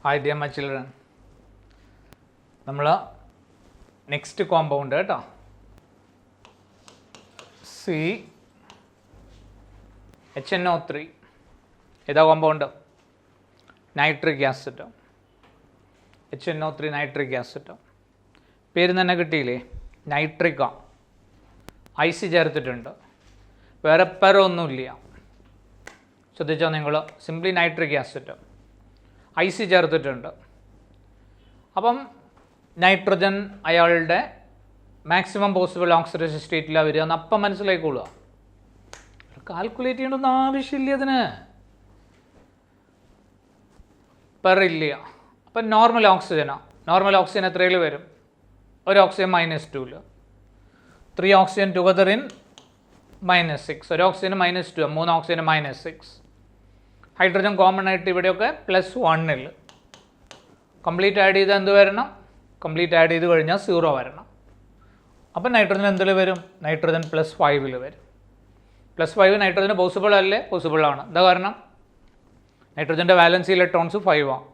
Hi dear my children, നമ്മൾ next compound കേട്ടോ, CHNO3. ഏതാ compound? Nitric acid. HNO3 nitric acid. പേര് തന്നെ കിട്ടിയില്ലേ, നൈട്രിക്ക. ഐസ് ചേർത്തിട്ടുണ്ട്, വേറെ പരമൊന്നുമില്ല. ശ്രദ്ധിച്ചോ നിങ്ങൾ, സിംപ്ലി നൈട്രിക് ആസിഡ്, ഐസ് ചേർത്തിട്ടുണ്ട്. അപ്പം നൈട്രജൻ അയാളുടെ മാക്സിമം പോസിബിൾ ഓക്സിഡേഷൻ സ്റ്റേറ്റിലാണ് വരിക എന്ന് അപ്പം മനസ്സിലായിക്കോളുക. കാൽക്കുലേറ്റ് ചെയ്യേണ്ടൊന്നും ആവശ്യമില്ല അതിന്, പെറില്ല. അപ്പം നോർമൽ ഓക്സിജനാണ്. നോർമൽ ഓക്സിജൻ എത്രയിൽ വരും? ഒരു ഓക്സിജൻ -2, 3 ഓക്സിജൻ ടുഗദർ ഇൻ -6, ഒരു ഓക്സിജൻ -2, 3 ഓക്സിജൻ -6. ഹൈഡ്രജൻ കോമൺ ആയിട്ട് ഇവിടെയൊക്കെ +1. കംപ്ലീറ്റ് ആഡ് ചെയ്ത് എന്ത് വരണം? കംപ്ലീറ്റ് ആഡ് ചെയ്ത് കഴിഞ്ഞാൽ 0 വരണം. അപ്പം നൈട്രജൻ എന്തിൽ വരും? നൈട്രജൻ +5 വരും. +5 നൈട്രജന് പോസിബിൾ അല്ലേ? പോസിബിൾ ആണ്. എന്താ കാരണം? നൈട്രജൻ്റെ വാലൻസി ഇലക്ട്രോൺസ് 5 ആണ്.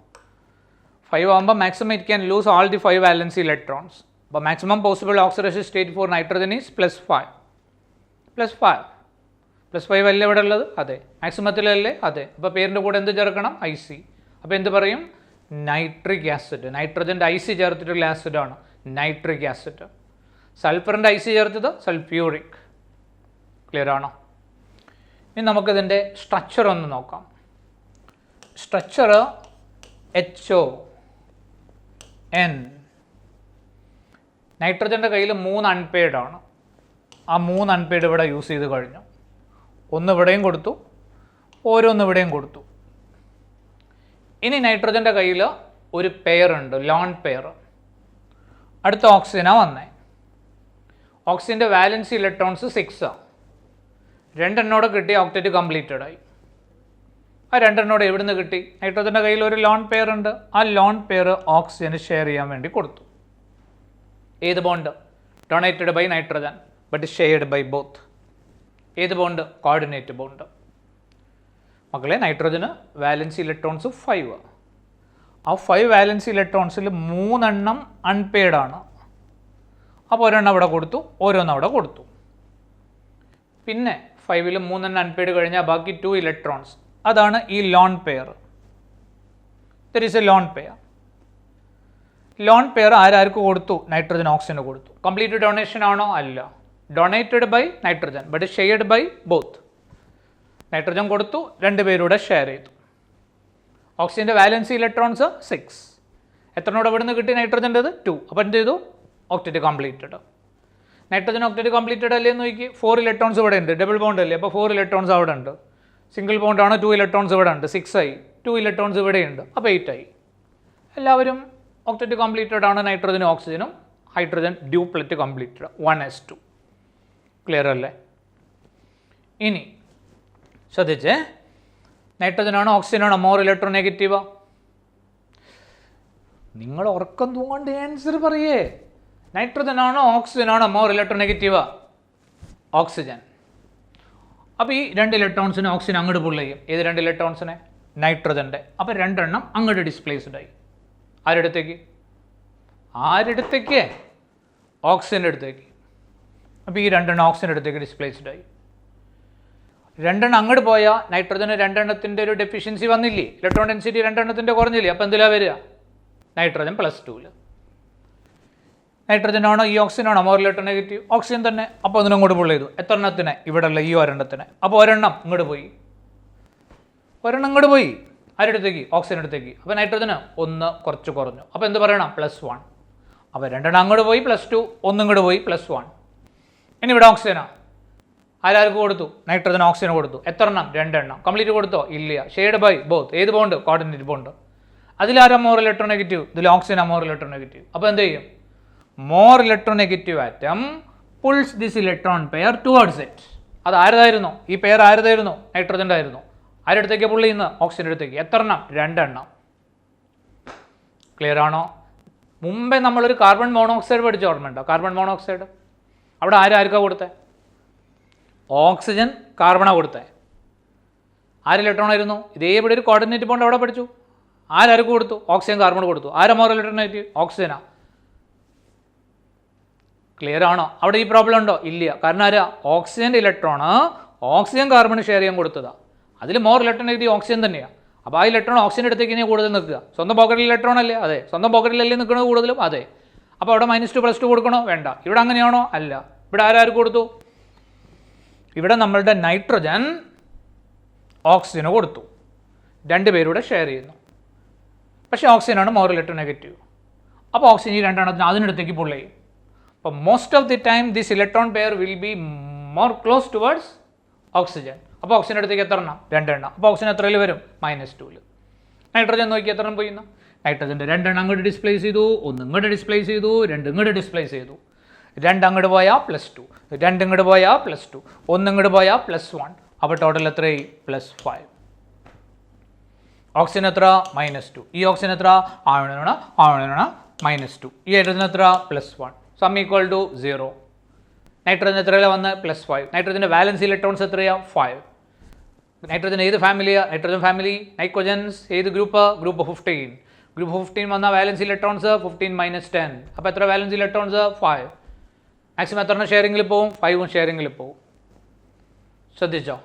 5 ആകുമ്പോൾ maximum it can lose all the 5 valency electrons. അപ്പോൾ maximum possible oxidation state for nitrogen is +5. +5 അല്ലേ ഇവിടെ ഉള്ളത്? അതെ. മാക്സിമത്തിലല്ലേ? അതെ. അപ്പോൾ പേരിൻ്റെ കൂടെ എന്ത് ചേർക്കണം? IC. അപ്പോൾ എന്ത് പറയും? Nitric acid. നൈട്രജൻ്റെ IC ചേർത്തിട്ടുള്ള ആസിഡാണ് നൈട്രിക് ആസിഡ്. സൾഫറിൻ്റെ IC ചേർത്തത് സൾഫ്യൂറിക്. ക്ലിയർ ആണോ? ഇനി നമുക്കിതിൻ്റെ സ്ട്രക്ചർ ഒന്ന് നോക്കാം. Structure HON. നൈട്രജൻ്റെ കയ്യിൽ 3 അൺപെയ്ഡ് ആണ്. ആ 3 അൺപെയ്ഡ് ഇവിടെ യൂസ് ചെയ്ത് കഴിഞ്ഞു. ഒന്ന് ഇവിടെയും കൊടുത്തു, ഓരോന്ന് ഇവിടെയും കൊടുത്തു. ഇനി നൈട്രജൻ്റെ കയ്യിൽ ഒരു പെയർ ഉണ്ട്, ലോൺ പെയർ. അടുത്ത ഓക്സിജനാണ് വന്നേ. ഓക്സിജൻ്റെ വാലൻസി ഇലക്ട്രോൺസ് 6 ആണ്. 2 എണ്ണോടെ കിട്ടി, ഓക്റ്ററ്റ് കംപ്ലീറ്റഡ് ആയി. ആ 2 എണ്ണോടെ എവിടെ നിന്ന് കിട്ടി? നൈട്രജൻ്റെ കയ്യിൽ ഒരു ലോൺ പെയർ ഉണ്ട്. ആ ലോൺ പെയർ ഓക്സിജന് ഷെയർ ചെയ്യാൻ വേണ്ടി കൊടുത്തു. ഏത് bond? Donated by nitrogen but shared by both. ഏത് ബോണ്ട്? Coordinate bond. മക്കളെ, നൈട്രജന് വാലൻസി ഇലക്ട്രോൺസ് 5. ആ 5 വാലൻസി ഇലക്ട്രോൺസിൽ 3 എണ്ണം അൺപെയ്ഡ് ആണ്. അപ്പോൾ ഒരെണ്ണം അവിടെ കൊടുത്തു, ഓരോന്നും അവിടെ കൊടുത്തു. പിന്നെ 5ൽ 3 എണ്ണം അൺപെയ്ഡ് കഴിഞ്ഞാൽ ബാക്കി 2 ഇലക്ട്രോൺസ്. അതാണ് ഈ lone pair. There is a lone pair. Lone pair ആരാർക്ക് കൊടുത്തു? നൈട്രജൻ ഓക്സിജന് കൊടുത്തു. കംപ്ലീറ്റ് ഡൊണേഷൻ ആണോ? അല്ല. Donated by nitrogen but shared by both. Nitrogen കൊടുത്തു, 2 പേരൂടെ ഷെയർ ചെയ്തു. ഓക്സിജൻ്റെ വാലൻസി ഇലക്ട്രോൺസ് 6. എത്രനോട് ഇവിടെ നിന്ന് കിട്ടി? നൈട്രജൻ്റെത് 2. അപ്പോൾ എന്ത് ചെയ്തു? ഓക്റ്ററ്റ് കംപ്ലീറ്റഡ്. നൈട്രജൻ ഓക്റ്ററ്റ് കംപ്ലീറ്റഡ് അല്ലേ എന്ന് നോക്കി. 4 ഇലക്ട്രോൺസ് ഇവിടെ ഉണ്ട്, ഡബിൾ ബോണ്ട് അല്ലേ, അപ്പോൾ 4 ഇലക്ട്രോൺസ് അവിടെ ഉണ്ട്. സിംഗിൾ ബോണ്ടാണ്, 2 ഇലക്ട്രോൺസ് ഇവിടെ ഉണ്ട്, 6 ആയി. 2 ഇലക്ട്രോൺസ് ഇവിടെയുണ്ട്, അപ്പോൾ 8 ആയി. എല്ലാവരും ഓക്റ്ററ്റ് കംപ്ലീറ്റഡ് ആണ്. നൈട്രജനും ഓക്സിജനും. Hydrogen ഡ്യൂപ്ലറ്റ് completed, 1s2. ക്ലിയർ അല്ലേ? ഇനി ശ്രദ്ധിച്ചേ, നൈട്രജനാണോ ഓക്സിജനാണോ മോർ ഇലക്ട്രോനെഗറ്റീവാ? നിങ്ങൾ ഉറക്കം തൂങ്ങാണ്ട് ആൻസർ പറയേ. നൈട്രജനാണോ ഓക്സിജനാണോ മോർ ഇലക്ട്രോനെഗറ്റീവാ? ഓക്സിജൻ. അപ്പോൾ ഈ 2 ഇലക്ട്രോൺസിനെ ഓക്സിജൻ അങ്ങോട്ട് പുൾ ചെയ്യും. ഏത് 2 ഇലക്ട്രോൺസിനെ? നൈട്രജൻ്റെ. അപ്പോൾ 2 എണ്ണം അങ്ങോട്ട് ഡിസ്പ്ലേസ്ഡ് ആയി. ആരെടുത്തേക്ക്? ഓക്സിജൻ്റെ അടുത്തേക്ക്. അപ്പോൾ ഈ 2 എണ്ണം ഓക്സിജൻ്റെ അടുത്തേക്ക് ഡിസ്പ്ലേസ്ഡ് ആയി. 2 എണ്ണം അങ്ങോട്ട് പോയാൽ നൈട്രജന് 2 എണ്ണത്തിൻ്റെ ഒരു ഡെഫിഷ്യൻസി വന്നില്ലേ? Electron density 2 എണ്ണത്തിൻ്റെ കുറഞ്ഞില്ലേ? അപ്പോൾ എന്തിലാണ് വരിക? നൈട്രജൻ +2. നൈട്രജൻ ആണോ ഈ ഓക്സിജൻ ആണോ മോർ ഇലക്ട്രോനെഗറ്റീവ്? ഓക്സിജൻ തന്നെ. അപ്പോൾ അതിനും അങ്ങോട്ട് പുൾ ചെയ്തു. എത്ര എണ്ണത്തിന്? ഇവിടെ ഉള്ള ഈ ഒരെണ്ണത്തിന്. അപ്പോൾ ഒരെണ്ണം ഇങ്ങോട്ട് പോയി, ഒരെണ്ണം ഇങ്ങോട്ട് പോയി. ആരെടുത്തേക്ക്? ഓക്സിജൻ അടുത്തേക്ക്. അപ്പോൾ നൈട്രജന് 1 കുറച്ച് കുറഞ്ഞു. അപ്പോൾ എന്ത് പറയണം? +1. അപ്പോൾ 2 എണ്ണം അങ്ങോട്ട് പോയി, +2, 1 ഇങ്ങോട്ട് പോയി, +1. ഇനി ഇവിടെ ഓക്സിജനാണ്. ആരാർക്ക് കൊടുത്തു? നൈട്രജൻ ഓക്സിജന് കൊടുത്തു. എത്ര എണ്ണം? 2 എണ്ണം. കംപ്ലീറ്റ് കൊടുത്തോ? ഇല്ല. Shared by both. ഏത് ബോണ്ട്? Coordinate bond. അതിലാരാ മോർ ഇലക്ട്രോനെഗറ്റീവ്? ഇതിൽ ഓക്സിജനാണ് മോർ ഇലക്ട്രോനെഗറ്റീവ്. അപ്പോൾ എന്ത് ചെയ്യും? More electronegative atom pulls this electron pair towards it. അത് ആരതായിരുന്നു? ഈ പെയർ ആരതായിരുന്നു? നൈട്രജൻ്റെ ആയിരുന്നു. ആരടുത്തേക്ക് പുള്ളി ചെയ്യുന്നത്? ഓക്സിജൻ്റെ അടുത്തേക്ക്. എത്ര എണ്ണം? 2 എണ്ണം. ക്ലിയർ ആണോ? മുമ്പേ നമ്മളൊരു കാർബൺ മോണോക്സൈഡ് പഠിച്ച ഓർമ്മയുണ്ടോ? Carbon monoxide. അവിടെ ആർക്കാണ് കൊടുത്തത്? ഓക്സിജൻ കാർബണാണ് കൊടുത്തത്. 6 ഇലക്ട്രോൺ ആയിരുന്നു. ഇതേ ഇവിടെ ഒരു കോർഡിനേറ്റ് ബോണ്ട് അവിടെ പഠിച്ചു. ആരാർക്ക് കൊടുത്തു? ഓക്സിജൻ കാർബൺ കൊടുത്തു. ആരാ മോർ ഇലക്ട്രോനെഗറ്റീവ്? ഓക്സിജനാ. ക്ലിയർ ആണോ? അവിടെ ഈ പ്രോബ്ലം ഉണ്ടോ? ഇല്ല. കാരണം ആരാ? ഓക്സിജൻ്റെ ഇലക്ട്രോണ് ഓക്സിജൻ കാർബൺ ഷെയർ ചെയ്യാൻ കൊടുത്തതാണ്. അതിൽ മോർ ഇലക്ട്രോനെഗറ്റീവ് ഓക്സിജൻ തന്നെയാണ്. അപ്പോൾ ആ ഇലക്ട്രോൺ ഓക്സിജൻ അടുത്തേക്ക് ഇനി കൂടുതൽ നിൽക്കുക. സ്വന്തം പോക്കറ്റിൽ ഇലക്ട്രോൺ അല്ലേ? അതെ. സ്വന്തം പോക്കറ്റിലല്ലേ നിൽക്കുന്നത് കൂടുതലും? അതെ. അപ്പോൾ അവിടെ -2 + 2 കൊടുക്കണോ? വേണ്ട. ഇവിടെ അങ്ങനെയാണോ? അല്ല. ഇവിടെ ആരാർക്ക് കൊടുത്തു? ഇവിടെ നമ്മളുടെ നൈട്രജൻ ഓക്സിജന് കൊടുത്തു. രണ്ടുപേരൂടെ ഷെയർ ചെയ്യുന്നു. പക്ഷേ ഓക്സിജനാണ് മോർ ഇലക്ട്രോനെഗറ്റീവ്. അപ്പോൾ ഓക്സിജൻ ഈ രണ്ടെണ്ണത്തിന് അതിനടുത്തേക്ക് പുൾ ചെയ്യും. അപ്പോൾ most of the time this electron pair will be more close towards oxygen. അപ്പോൾ ഓക്സിജൻ അടുത്തേക്ക് എത്ര എണ്ണം? 2 എണ്ണം. അപ്പോൾ ഓക്സിജൻ എത്രയിൽ വരും? -2. നൈട്രജൻ നോക്കി എത്ര എണ്ണം പോയിന്ന്? നൈട്രജൻ്റെ 2 എണ്ണം അങ്ങോട്ട് ഡിസ്പ്ലേസ് ചെയ്തു, 1 ഇങ്ങോട്ട് ഡിസ്പ്ലേസ് ചെയ്തു, 2 ഇങ്ങോട്ട് ഡിസ്പ്ലേസ് ചെയ്തു. 2 അങ്ങോട്ട് പോയാൽ +2, 2 ഇങ്ങോട്ട് പോയാൽ +2, 1 ഇങ്ങോട്ട് പോയാൽ +1. അപ്പോൾ ടോട്ടൽ എത്രയായി? +5. ഓക്സിജൻ എത്ര? -2. ഈ ഓക്സിജൻ എത്ര? -2. ഈ ഹൈഡ്രജൻ എത്ര? +1. Sum equal to 0. നൈട്രജൻ എത്രയാണ് വന്ന്? +5. നൈട്രജൻ്റെ വാലൻസ് ഇലക്ട്രോൺസ് എത്രയാണ്? 5. നൈട്രജൻ ഏത് ഫാമിലിയാണ്? Nitrogen family. നൈട്രോജൻസ് ഏത് ഗ്രൂപ്പ്? ഗ്രൂപ്പ് 15. ഗ്രൂപ്പ് 15 വന്ന വാലൻസ് ഇലക്ട്രോൺസ് 15 - 10. അപ്പോൾ എത്ര വാലൻസ് ഇലക്ട്രോൺസ്? 5. മാക്സിമം എത്ര ഷെയറിംഗിൽ പോവും? 5 ഷെയറിംഗിൽ പോവും. ശ്രദ്ധിച്ചോ?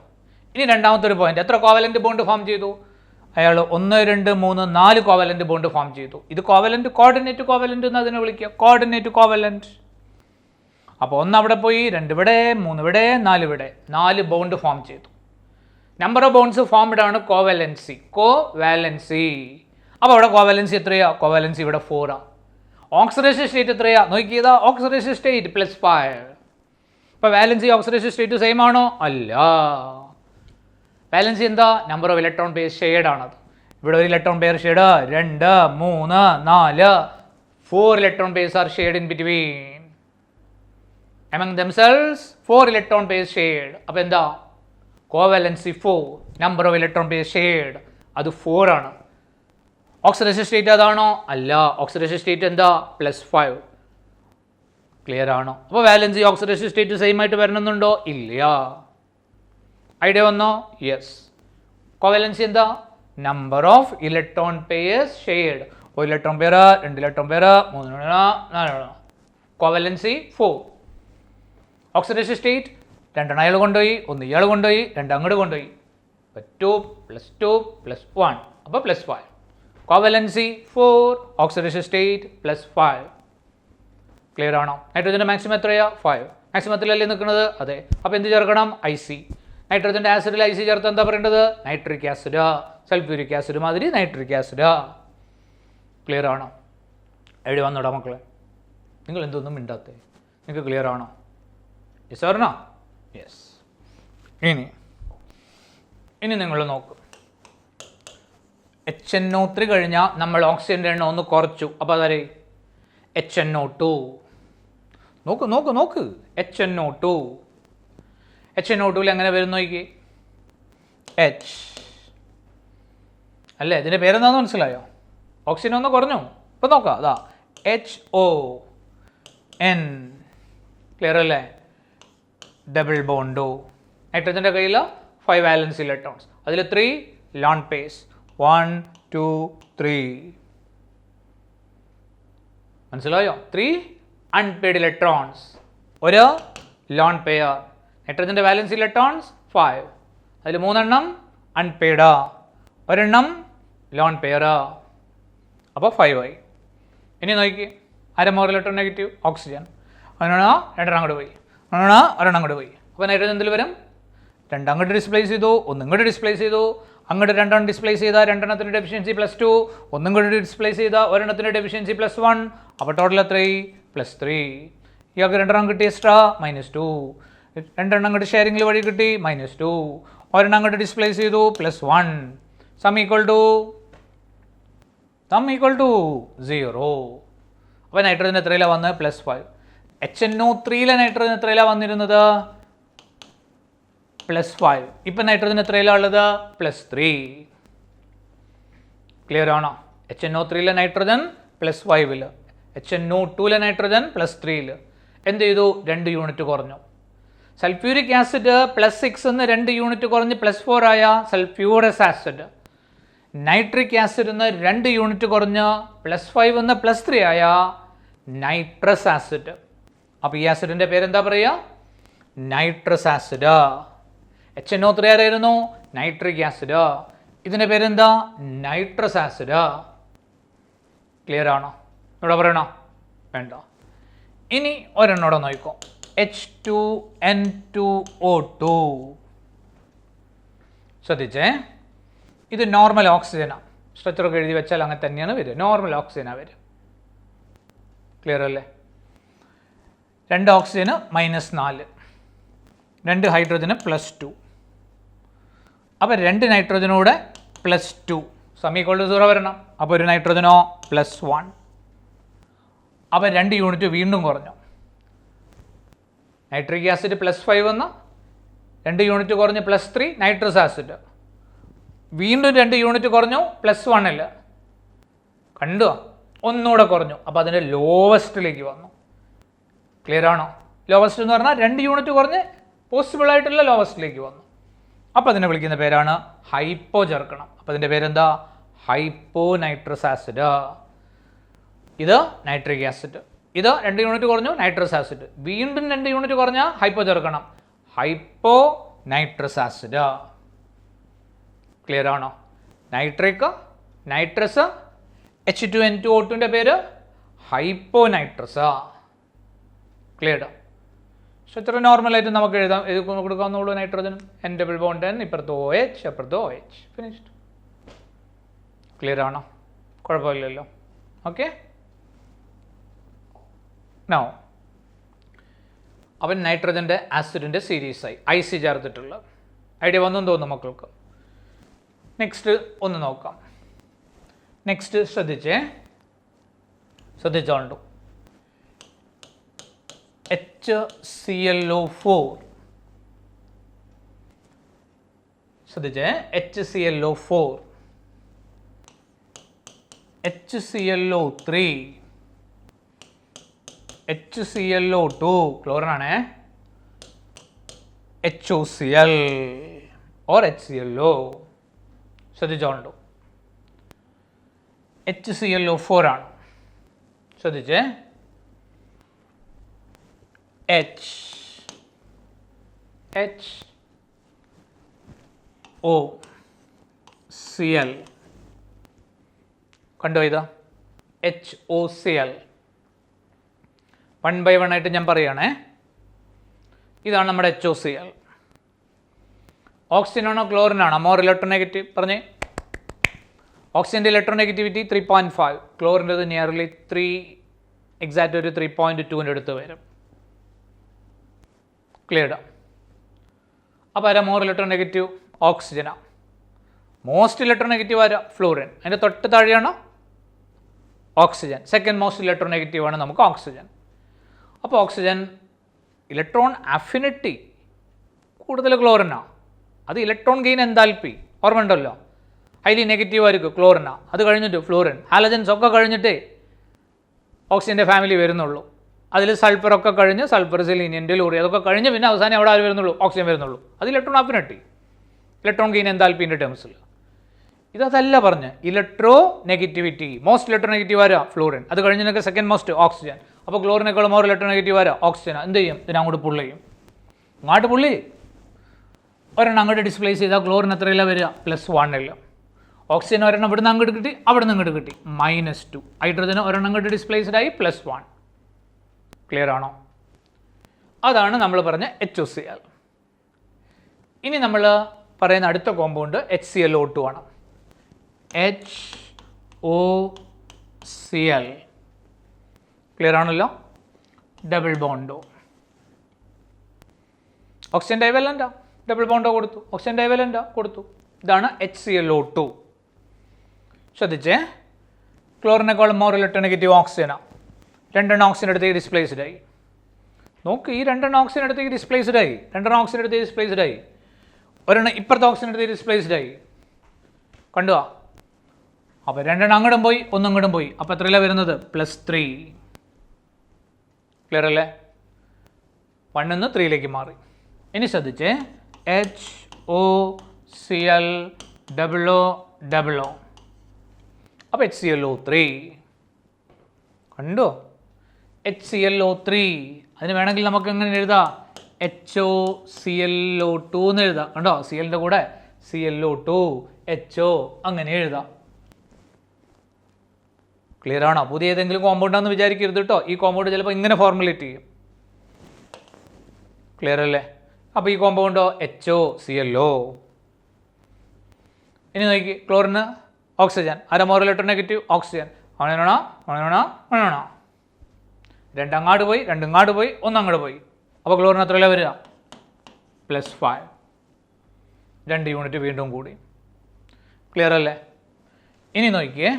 ഇനി രണ്ടാമത്തെ ഒരു പോയിന്റ്, എത്ര കോവലന്റ് ബോണ്ട് ഫോം ചെയ്തു? അയാൾ 1, 2, 3, 4 കോവലന്റ് ബോണ്ട് ഫോം ചെയ്തു. ഇത് കോവലന്റ്, കോർഡിനേറ്റ് കോവലന്റ് എന്ന് അതിനെ വിളിക്കുക. Coordinate covalent. അപ്പോൾ 1 അവിടെ പോയി, 2 ഇവിടെ, 3 ഇവിടെ, 4 ഇവിടെ. 4 ബോണ്ട് ഫോം ചെയ്തു. നമ്പർ ഓഫ് ബോണ്ട്സ് ഫോംഡ് ആണ് കോവലൻസി. കോവാലൻസി. അപ്പോൾ അവിടെ കോവലൻസി എത്രയാ? കോവലൻസി ഇവിടെ 4 ആണ്. ഓക്സിഡേഷൻ സ്റ്റേറ്റ് എത്രയാ? നോക്കിയതാ. Oxidation state +5. അപ്പോൾ വാലൻസി ഓക്സിഡേഷൻ സ്റ്റേറ്റ് സെയിം ആണോ? അല്ല. വാലൻസി എന്താ? Number of electron pair shared ആണത്. ഇവിടെ ഒരു electron pair shared 2, 3, 4, 4 electron pairs are shared in between. among themselves 4 electron pair shared. അപ്പോൾ എന്താ? Covalency 4. Number of electron pair shared അത് 4 ആണ്. ഓക്സിഡേഷൻ സ്റ്റേറ്റ് അതാണോ? അല്ല. ഓക്സിഡേഷൻ സ്റ്റേറ്റ് എന്താ? +5. ക്ലിയർ ആണോ? അപ്പോൾ വാലൻസി ഓക്സിഡേഷൻ സ്റ്റേറ്റ് സെയിം ആയിട്ട് വരണമെന്നുണ്ടോ? ഇല്ല. ഐഡിയ വന്നോ? യെസ്. കോവാലൻസി എന്താ? Number of electron pairs shade. 1 electron pair, 2 electron pair, 3 4. Covalency 4. Oxidation state 2 അയാൾ കൊണ്ടുപോയി, 1 ഇയാൾ കൊണ്ടുപോയി, 2 അങ്ങോട്ട് കൊണ്ടുപോയി. 2 + 2 + 1. അപ്പോൾ +5. കോവാലൻസി 4. Oxidation state +5. ക്ലിയർ ആണോ? നൈട്രജൻ്റെ മാക്സിമം എത്രയാ? 5. മാക്സിമത്തിലല്ലേ നിൽക്കുന്നത്? അതെ. അപ്പോൾ എന്ത് ചേർക്കണം? IC. നൈട്രജൻ്റെ ആസിഡിൽ IC ചേർത്ത് എന്താ പറയേണ്ടത്? Nitric acid. സൾഫ്യൂരിക് ആസിഡ് മാതിരി നൈട്രിക് ആസിഡ്. ക്ലിയർ ആണോ? എവിടെ വന്നോടാ മക്കളെ? നിങ്ങൾ എന്തൊന്നും മിണ്ടാത്തേ? നിങ്ങൾക്ക് ക്ലിയർ ആണോ? Yes or no? യെസ്. ഇനി നിങ്ങൾ നോക്കും. HNO3 കഴിഞ്ഞാൽ നമ്മൾ ഓക്സിജൻ്റെ എണ്ണം ഒന്ന് കുറച്ചു. അപ്പോൾ അതാരെ? HNO2. നോക്ക്. HNO2. HNO2ൽ എങ്ങനെ വരും നോക്കി? H അല്ലേ? ഇതിൻ്റെ പേരെന്താണെന്ന് മനസ്സിലായോ? ഓക്സിജൻ ഒന്ന് കുറഞ്ഞു. ഇപ്പം നോക്കാം. അതാ HON. ക്ലിയർ അല്ലേ? ഡബിൾ ബോണ്ടോ. നൈട്രജൻ്റെ കയ്യിൽ 5 വാലൻസ് ഇലക്ട്രോൺസ്. അതിൽ 3 ലോൺ പേസ്. 1, 2, 3. മനസ്സിലായോ? 3 അൺപെയ്ഡ് ഇലക്ട്രോൺസ്. ഒരു ലോൺ പെയർ. നൈട്രജൻ്റെ വാലൻസ് ഇലക്ട്രോൺസ് 5. അതിൽ 3 എണ്ണം അൺപെയ്ഡ്, 1 എണ്ണം ലോൺ പെയർ. അപ്പോൾ 5 ആയി. ഇനി നോക്കി. ആരെ മോർ ഇലക്ട്രോൺ നെഗറ്റീവ്? ഓക്സിജൻ. അതിനാണ് 2 അങ്ങോട്ട് പോയി, 1 അങ്ങോട്ട് പോയി. അപ്പോൾ നൈട്രജൻ എന്തിൽ വരും? 2 അങ്ങോട്ട് ഡിസ്പ്ലേസ് ചെയ്തു, 1 ഇങ്ങോട്ട് ഡിസ്പ്ലേസ് ചെയ്തു. അങ്ങോട്ട് 2 എണ്ണം ഡിസ്പ്ലേസ് ചെയ്താൽ 2 എണ്ണത്തിന് ഡെഫിഷ്യൻസി +2. 1 ഇങ്ങോട്ട് ഡിസ്പ്ലേസ് ചെയ്താൽ 1 എണ്ണത്തിന് ഡെഫിഷ്യൻസി +1. അപ്പോൾ ടോട്ടൽ എത്രയായി? +3. ഇയാൾക്ക് 2 എണ്ണം കിട്ടി എക്സ്ട്രാ -2. 2 എണ്ണം അങ്ങോട്ട് ഷെയറിംഗിൽ വഴി കിട്ടി -2. 1 എണ്ണം അങ്ങോട്ട് ഡിസ്പ്ലേസ് ചെയ്തു +1. Sum equal to 0. അപ്പോൾ നൈട്രജൻ എത്രയിലാണ് വന്നത്? +5. HNO3ലെ നൈട്രജൻ എത്രയിലാണ് വന്നിരുന്നത്? +5. ഇപ്പം നൈട്രജൻ എത്രയിലാണ് ഉള്ളത്? +3. ക്ലിയർ ആണോ? HNO3ലെ നൈട്രജൻ +5ൽ, HNO2ലെ നൈട്രജൻ +3ൽ. എന്ത് ചെയ്തു? 2 യൂണിറ്റ് കുറഞ്ഞു. സൾഫ്യൂരിക് ആസിഡ് +6 എന്ന് 2 യൂണിറ്റ് കുറഞ്ഞ് +4 ആയ സൾഫ്യൂറസ് ആസിഡ്. നൈട്രിക് ആസിഡിൽ നിന്ന് 2 യൂണിറ്റ് കുറഞ്ഞ് +5 നിന്ന് +3 ആയ നൈട്രസ് ആസിഡ്. അപ്പോൾ ഈ ആസിഡിൻ്റെ പേരെന്താ പറയുക? Nitrous acid. HNO3 ആരായിരുന്നു? Nitric acid. ഇതിൻ്റെ പേരെന്താ? Nitrous acid. ക്ലിയർ ആണോ? ഇവിടെ പറയണോ? വേണ്ട. ഇനി ഒരെണ്ണോടെ നോക്കോ. H2N2O2. ശ്രദ്ധിച്ചേ, ഇത് നോർമൽ ഓക്സിജനാണ്. സ്ട്രക്ചറൊക്കെ എഴുതി വെച്ചാൽ അങ്ങനെ തന്നെയാണ് വരിക. നോർമൽ ഓക്സിജനാണ് വരിക. ക്ലിയർ അല്ലേ? 2 ഓക്സിജന് -4, 2 ഹൈഡ്രജന് +2. അപ്പോൾ 2 നൈട്രജനൂടെ +2 =0 വരണം. അപ്പോൾ ഒരു നൈട്രജനോ +1. അപ്പോൾ 2 യൂണിറ്റ് വീണ്ടും കുറഞ്ഞു. നൈട്രിക് ആസിഡ് +5 വന്ന് 2 യൂണിറ്റ് കുറഞ്ഞ് +3 നൈട്രസ് ആസിഡ്. വീണ്ടും 2 യൂണിറ്റ് കുറഞ്ഞു +1. കണ്ടോ? ഒന്നുകൂടെ കുറഞ്ഞു. അപ്പോൾ അതിൻ്റെ ലോവസ്റ്റിലേക്ക് വന്നു. ക്ലിയർ ആണോ? ലോവസ്റ്റ് എന്ന് പറഞ്ഞാൽ 2 യൂണിറ്റ് കുറഞ്ഞ് പോസിബിൾ ആയിട്ടുള്ള ലോവസ്റ്റിലേക്ക് വന്നു. അപ്പോൾ അതിനെ വിളിക്കുന്ന പേരാണ് ഹൈപ്പോ ചേർക്കണം. അപ്പോൾ അതിൻ്റെ പേരെന്താ? Hypo nitrous acid. ഇത് നൈട്രിക് ആസിഡ്. ഇത് 2 യൂണിറ്റ് കുറഞ്ഞു നൈട്രസ് ആസിഡ്. വീണ്ടും 2 യൂണിറ്റ് കുറഞ്ഞാൽ ഹൈപ്പോ ചേർക്കണം. Hypo nitrous acid. ക്ലിയർ ആണോ? നൈട്രിക്, നൈട്രസ്, H2N2O2ൻ്റെ പേര് ഹൈപ്പോ നൈട്രസ്. ക്ലിയർ? പക്ഷെ ഇത്ര നോർമലായിട്ട് നമുക്ക് എഴുതാം. ഇത് കൊടുക്കാവുന്നുള്ളൂ. നൈട്രജനും N ഡബിൾ ബോണ്ട് N, ഇപ്പുറത്ത് OH, അപ്പുറത്ത് OH. ഫിനിഷ്ഡ്. ക്ലിയർ ആണോ? കുഴപ്പമില്ലല്ലോ. ഓക്കെ. നോ അവൻ നൈട്രജൻ്റെ ആസിഡിൻ്റെ സീരീസായി IC ചേർത്തിട്ടുള്ള ഐഡിയ വന്നെന്ന് തോന്നുന്നു മക്കൾക്ക്. നെക്സ്റ്റ് ഒന്ന് നോക്കാം. നെക്സ്റ്റ് ശ്രദ്ധിച്ചോണ്ടു. HClO4. ശ്രദ്ധിച്ചേ, HClO4, HClO3, HClO2, ക്ലോറിൻ ആണേ, HOCl or HClO. ശ്രദ്ധിച്ചോണ്ടു. HClO4 ആണ്. ശ്രദ്ധിച്ചേ, HOCl. കണ്ടോ? ഇത് HOCl. 1 by 1 ആയിട്ട് ഞാൻ പറയുകയാണേ. ഇതാണ് നമ്മുടെ HOCl. ഓക്സിജൻ ആണോ ക്ലോറിൻ ആണോ മോർ ഇലക്ട്രോനെഗറ്റീവ്? പറഞ്ഞേ. ഓക്സിജൻ്റെ ഇലക്ട്രോനെഗറ്റിവിറ്റി 3.5, ക്ലോറിൻ്റെത് നിയർലി 3, എക്സാക്റ്റ് ഒരു 3.2ൻ്റെ അടുത്ത് വരും. ക്ലിയർഡ്? അപ്പോൾ ആരാ മോർ ഇലക്ട്രോനെഗറ്റീവ്? ഓക്സിജനാണ്. മോസ്റ്റ് ഇലക്ട്രോനെഗറ്റീവ് ആരാ? ഫ്ലൂറിൻ. അതിൻ്റെ തൊട്ട് താഴെയാണ് ഓക്സിജൻ. സെക്കൻഡ് മോസ്റ്റ് ഇലക്ട്രോനെഗറ്റീവ് ആണ് നമുക്ക് ഓക്സിജൻ. അപ്പോൾ ഓക്സിജൻ ഇലക്ട്രോൺ അഫിനിറ്റി കൂടുതൽ ക്ലോറിനാണ്. അത് ഇലക്ട്രോൺ ഗെയിൻ എൻതാൽപ്പി ഓർമ്മ ഉണ്ടല്ലോ. ഹൈലി നെഗറ്റീവ് ആയിരിക്കും ക്ലോറിനാണ്. അത് കഴിഞ്ഞിട്ട് ഫ്ലൂറിൻ, ഹാലജൻസ് ഒക്കെ കഴിഞ്ഞിട്ടേ ഓക്സിജൻ്റെ ഫാമിലി വരുന്നുള്ളൂ. അതിൽ സൾഫറൊക്കെ കഴിഞ്ഞ് സൾഫർ, സെലീനിയം, ടെലൂറിയം അതൊക്കെ കഴിഞ്ഞ് പിന്നെ അവസാനം എവിടെ ആര് വരുന്നുള്ളൂ? ഓക്സിജൻ വരുന്നുള്ളൂ. അത് ഇലക്ട്രോൺ അഫിനിറ്റി, ഇലക്ട്രോൺ ഗെയിൻ എൻതാൽപ്പിൻ്റെ ടേംസിൽ. ഇതല്ല പറഞ്ഞ് electro negativity. Most electro negative ആരാ? ഫ്ലൂറിൻ. അത് കഴിഞ്ഞ് സെക്കൻഡ് മോസ്റ്റ് ഓക്സിജൻ. അപ്പോൾ ക്ലോറിനേക്കാൾ മോർ ഇലക്ട്രോ നെഗറ്റീവ് ആരാ? ഓക്സിജൻ. എന്ത് ചെയ്യും? ഇതിനെ അങ്ങോട്ട് പുള്ളി ചെയ്യും. അങ്ങോട്ട് പുള്ളി ഒരെണ്ണം അങ്ങോട്ട് ഡിസ്പ്ലേസ് ചെയ്താൽ ക്ലോറിൻ എത്രയില്ല വരിക? +1. ഓക്സിജൻ ഒരെണ്ണം ഇവിടുന്ന് അങ്ങോട്ട് കിട്ടി, അവിടെ നിന്ന് അങ്ങോട്ട് കിട്ടി, -2. ഹൈഡ്രജന് ഒരെണ്ണം അങ്ങോട്ട് ഡിസ്പ്ലേസ്ഡ് ആയി, +1. ക്ലിയർ ആണോ? അതാണ് നമ്മൾ പറഞ്ഞ HOCl. ഇനി നമ്മൾ പറയുന്ന അടുത്ത കോമ്പൗണ്ട് HClO2 ആണ്. HOCl. ക്ലിയർ ആണല്ലോ? ഡബിൾ ബോണ്ടോ. ഓക്സിജൻ ഡൈവാലൻ്റാ, ഡബിൾ ബോണ്ടോ കൊടുത്തു. ഓക്സിജൻ ഡൈവാലൻ്റാ കൊടുത്തു. ഇതാണ് HClO2. ശ്രദ്ധിച്ചേ, ക്ലോറിനേക്കാൾ മോർ ഇലക്ട്രോ നെഗറ്റീവ് ഓക്സിജനാണ്. 2 ഓക്സിജൻ അടുത്തേക്ക് ഡിസ്പ്ലേസ്ഡ് ആയി. നോക്ക്, ഈ 2 ഓക്സിജൻ അടുത്തേക്ക് ഡിസ്പ്ലേസ്ഡ് ആയി. 2 ഓക്സിജൻ അടുത്തേക്ക് ഡിസ്പ്ലേസ്ഡ് ആയി. ഒരെണ്ണം ഇപ്പുറത്തെ ഓക്സിജൻ അടുത്തേക്ക് ഡിസ്പ്ലേസ്ഡ് ആയി. കണ്ടുവാ? അപ്പോൾ 2 അങ്ങോട്ടും പോയി, 1 ഇങ്ങോട്ടും പോയി. അപ്പോൾ എത്രയിലാണ് വരുന്നത്? +3. ക്ലിയർ അല്ലേ? 1 നിന്ന് 3ലേക്ക് മാറി. ഇനി ശ്രദ്ധിച്ചേ, HOCl. അപ്പോൾ HClO3 കണ്ടോ, HClO3. അതിന് വേണമെങ്കിൽ നമുക്ക് എങ്ങനെ എഴുതാം, HOClO2 എന്ന് എഴുതാം. കണ്ടോ, CLൻ്റെ കൂടെ ClO2 HO അങ്ങനെ എഴുതാം. ക്ലിയർ ആണോ? പുതിയ ഏതെങ്കിലും കോമ്പൗണ്ടാണെന്ന് വിചാരിക്കരുത് കേട്ടോ. ഈ കോമ്പൗണ്ട് ചിലപ്പോൾ ഇങ്ങനെ ഫോർമുലേറ്റ് ചെയ്യും. ക്ലിയർ അല്ലേ? അപ്പോൾ ഈ കോമ്പൗണ്ടോ HOClO. ഇനി നോക്കി, ക്ലോറിന് ഓക്സിജൻ, ആരാ മോർ ഇലക്ട്രോനെഗറ്റീവ്? ഓക്സിജൻ. ആണോ ആണോ ആണോ? രണ്ടങ്ങാട് പോയി, രണ്ടിങ്ങാട് പോയി, ഒന്നങ്ങോട്ട് പോയി. അപ്പോൾ ക്ലോറിന് എത്രയല്ല വരിക? +5. 2 യൂണിറ്റ് വീണ്ടും കൂടി. ക്ലിയർ അല്ലേ? ഇനി നോക്കിയേ,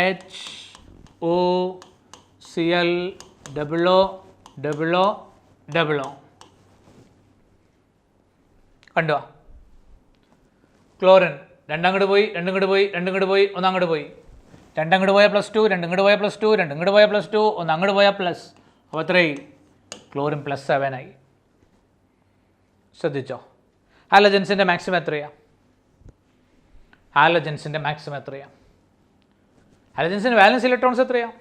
HOCl കണ്ടോ? ക്ലോറിൻ രണ്ടങ്ങോട്ട് പോയി, രണ്ടിങ്ങോട്ട് പോയി, രണ്ടിങ്ങോട്ട് പോയി, ഒന്നങ്ങോട്ട് പോയി. രണ്ടങ്ങോട്ട് പോയാൽ +2, രണ്ടിങ്ങോട്ട് പോയാൽ +2, രണ്ടിങ്ങോട്ട് പോയാൽ +2, ഒന്നങ്ങോട്ട് പോയാൽ പ്ലസ്. അപ്പോൾ എത്രയായി? ക്ലോറിൻ +7 ആയി. ശ്രദ്ധിച്ചോ? ഹാലജൻസിൻ്റെ മാക്സിമം എത്രയാണ്? ഹാലജൻസിൻ്റെ മാക്സിമം എത്രയാണ്? ഹാലജൻസിൻ്റെ വാലൻസ് ഇലക്ട്രോൺസ് എത്രയാണ്?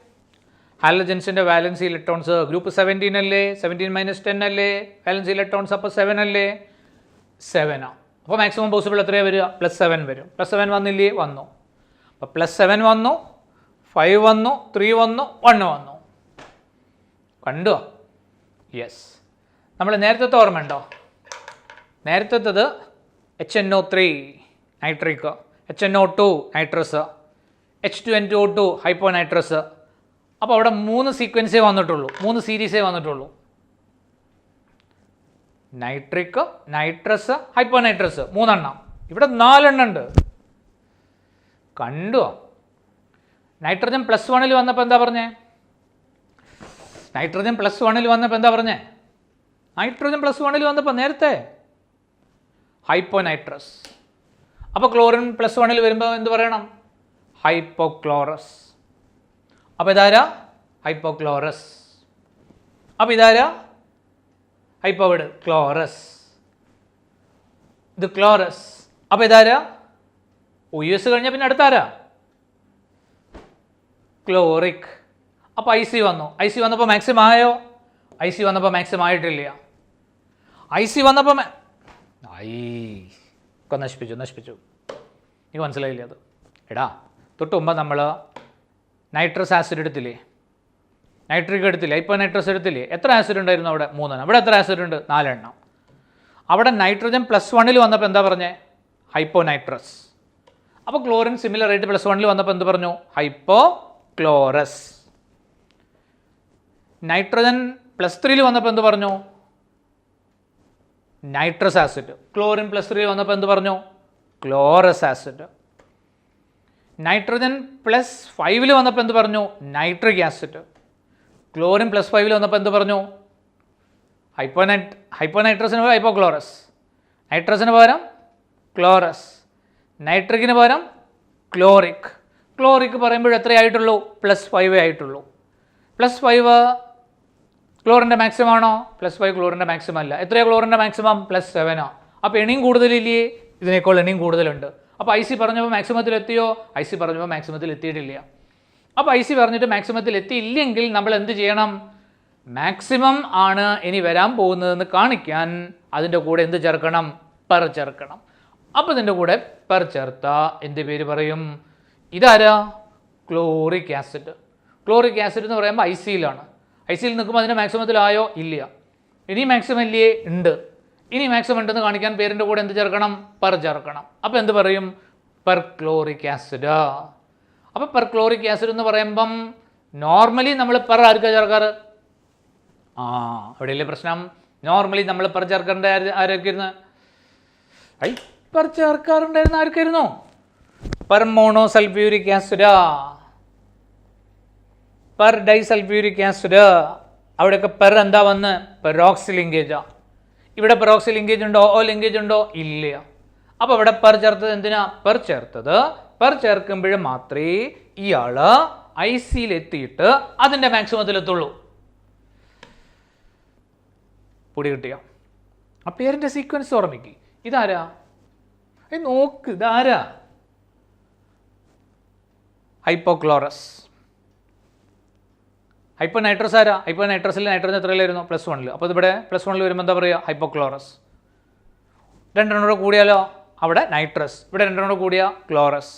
ഹാലജൻസിൻ്റെ വാലൻസ് ഇലക്ട്രോൺസ് ഗ്രൂപ്പ് 17 അല്ലേ? 17 - 10 അല്ലേ വാലൻസ് ഇലക്ട്രോൺസ്? അപ്പോൾ 7 അല്ലേ? 7 ആണ്. അപ്പോൾ മാക്സിമം പോസിബിൾ എത്രയാണ് വരിക? +7 വരും. +7 വന്നില്ലേ? വന്നു. അപ്പോൾ +7 വന്നു, 5 വന്നു, 3 വന്നു, 1 വന്നു. കണ്ടോ? യെസ്. നമ്മൾ നേരത്തെ ഓർമ്മയുണ്ടോ? നേരത്തേത് HNO3 nitric, HNO2 nitrous, H2N2O2 ഹൈപ്പോനൈട്രസ്. അപ്പോൾ അവിടെ 3 സീക്വൻസേ വന്നിട്ടുള്ളൂ, 3 സീരീസേ വന്നിട്ടുള്ളൂ. നൈട്രിക്, നൈട്രസ്, ഹൈപ്പോനൈട്രസ് 3 എണ്ണം. ഇവിടെ 4 എണ്ണം ഉണ്ട്. കണ്ടോ? നൈട്രജൻ +1 വന്നപ്പോൾ എന്താ പറഞ്ഞേ? നൈട്രജൻ +1 വന്നപ്പോൾ എന്താ പറഞ്ഞേ? നൈട്രജൻ +1 വന്നപ്പോൾ നേരത്തെ ഹൈപ്പോനൈട്രസ്. അപ്പോൾ ക്ലോറിൻ +1 വരുമ്പോൾ എന്ത് പറയണം? ഹൈപ്പോക്ലോറസ്. അപ്പോൾ ഇതാരാ? ഹൈപ്പോക്ലോറസ്. അപ്പോൾ ഇതാരാ? ഹൈപ്പോവിഡ് ക്ലോറസ്. ഇത് ക്ലോറസ്. അപ്പോൾ ഇതാരാ? US കഴിഞ്ഞാൽ പിന്നെ അടുത്താരാ? ക്ലോറിക്. അപ്പോൾ IC വന്നു. IC വന്നപ്പോൾ മാക്സിമം ആയോ? IC വന്നപ്പോൾ മാക്സിമം ആയിട്ടില്ല. IC വന്നപ്പോൾ ഒക്കെ നശിപ്പിച്ചു. എനിക്ക് മനസ്സിലായില്ലേ അത്? എടാ, തൊട്ട് മുമ്പ് നമ്മൾ നൈട്രസ് ആസിഡ് എടുത്തില്ലേ? നൈട്രിക് എടുത്തില്ലേ? ഹൈപ്പോനൈട്രസ് എടുത്തില്ലേ? എത്ര ആസിഡ് ഉണ്ടായിരുന്നു അവിടെ? 3 എണ്ണം. ഇവിടെ എത്ര ആസിഡ് ഉണ്ട്? 4 എണ്ണം. അവിടെ നൈട്രജൻ +1 വന്നപ്പോൾ എന്താ പറഞ്ഞേ? ഹൈപ്പോനൈട്രസ്. അപ്പോൾ ക്ലോറിൻ സിമിലർ ആയിട്ട് +1 വന്നപ്പോൾ എന്ത് പറഞ്ഞു? ഹൈപ്പോക്ലോറസ്. നൈട്രജൻ +3 വന്നപ്പോൾ എന്ത് പറഞ്ഞു? Nitrous acid. ക്ലോറിൻ +3 വന്നപ്പോൾ എന്ത് പറഞ്ഞു? Chlorous acid. നൈട്രജൻ +5 വന്നപ്പോൾ എന്ത് പറഞ്ഞു? Nitric acid. ക്ലോറിൻ +5 വന്നപ്പോൾ എന്ത് പറഞ്ഞു? ഹൈപ്പോനൈട്രസിന് പകരം ഹൈപ്പോക്ലോറസ്. നൈട്രസിന് പകരം ക്ലോറസ്. നൈട്രിക്കിന് പകരം ക്ലോറിക്. ക്ലോറിക് പറയുമ്പോൾ എത്രയായിട്ടുള്ളൂ? +5 ആയിട്ടുള്ളൂ. +5 ക്ലോറിൻ്റെ മാക്സിമം ആണോ? +5 ക്ലോറിൻ്റെ മാക്സിമം അല്ല. എത്രയാണ് ക്ലോറിൻ്റെ മാക്സിമം? +7 ആണ്. അപ്പോൾ എണിയും കൂടുതലില്ലേ? ഇതിനേക്കാൾ എണിയും കൂടുതലുണ്ട്. അപ്പോൾ IC പറഞ്ഞപ്പോൾ മാക്സിമത്തിൽ എത്തിയോ? IC പറഞ്ഞപ്പോൾ മാക്സിമത്തിൽ എത്തിയിട്ടില്ല. അപ്പോൾ IC പറഞ്ഞിട്ട് മാക്സിമത്തിൽ എത്തിയില്ലെങ്കിൽ നമ്മൾ എന്ത് ചെയ്യണം? മാക്സിമം ആണ് ഇനി വരാൻ പോകുന്നതെന്ന് കാണിക്കാൻ അതിൻ്റെ കൂടെ എന്ത് ചേർക്കണം? പെർ ചേർക്കണം. അപ്പോൾ ഇതിൻ്റെ കൂടെ പെർ ചേർത്ത എന്ത് പേര് പറയും? ഇതാരാ? Chloric acid. ക്ലോറിക് ആസിഡ് എന്ന് പറയുമ്പോൾ ICയിലാണ്. ICയിൽ നിൽക്കുമ്പോൾ അതിൻ്റെ മാക്സിമത്തിലായോ? ഇല്ല. ഇനി മാക്സിമം ഇല്ലേ? ഉണ്ട്. ഇനി മാക്സിമം ഉണ്ടെന്ന് കാണിക്കാൻ പേരിൻ്റെ കൂടെ എന്ത് ചേർക്കണം? പെർ ചേർക്കണം. അപ്പോൾ എന്ത് പറയും? Per chloric acid. അപ്പോൾ പെർ ക്ലോറിക് ആസിഡ് എന്ന് പറയുമ്പം നോർമലി നമ്മൾ പെർ ആർക്കാ ചേർക്കാറ്? അവിടെയല്ലേ പ്രശ്നം? നോർമലി നമ്മൾ പെർ ചേർക്കേണ്ട ആരൊക്കെയായിരുന്നു? പെർ ചേർക്കാറുണ്ടായിരുന്ന ആർക്കായിരുന്നു? Per mono sulphuric acid, per disulphuric acid. അവിടെയൊക്കെ പെർ എന്താ വന്ന്? പെറോക്സി ലിങ്കേജാ. ഇവിടെ പെറോക്സി ലിങ്കേജ് ഉണ്ടോ? ഓ ലിങ്കേജ് ഉണ്ടോ? ഇല്ല. അപ്പോൾ ഇവിടെ പെർ ചേർത്തത് എന്തിനാ? പെർ ചേർത്തത് പെർ ചേർക്കുമ്പോഴും മാത്രമേ ഇയാൾ ICയിൽ എത്തിയിട്ട് അതിൻ്റെ മാക്സിമത്തിലെത്തുള്ളൂ. പൊടി കിട്ടിയ ആ പേരിൻ്റെ സീക്വൻസ് ഓർമ്മിക്കുക. ഇതാരാ? നോക്ക്, ഇതാരാ? ഹൈപ്പോക്ലോറസ്. ഹൈപ്പോ നൈട്രസ് ആരാ? ഹൈപ്പോ നൈട്രസിൽ നൈട്രജൻ എത്രയിലായിരുന്നു? +1. അപ്പോൾ ഇവിടെ +1 വരുമ്പോൾ എന്താ പറയുക? ഹൈപ്പോക്ലോറസ്. രണ്ടെണ്ണം കൂടെ കൂടിയാലോ? അവിടെ നൈട്രസ്. ഇവിടെ രണ്ടെണ്ണം കൂടെ കൂടിയ ക്ലോറസ്.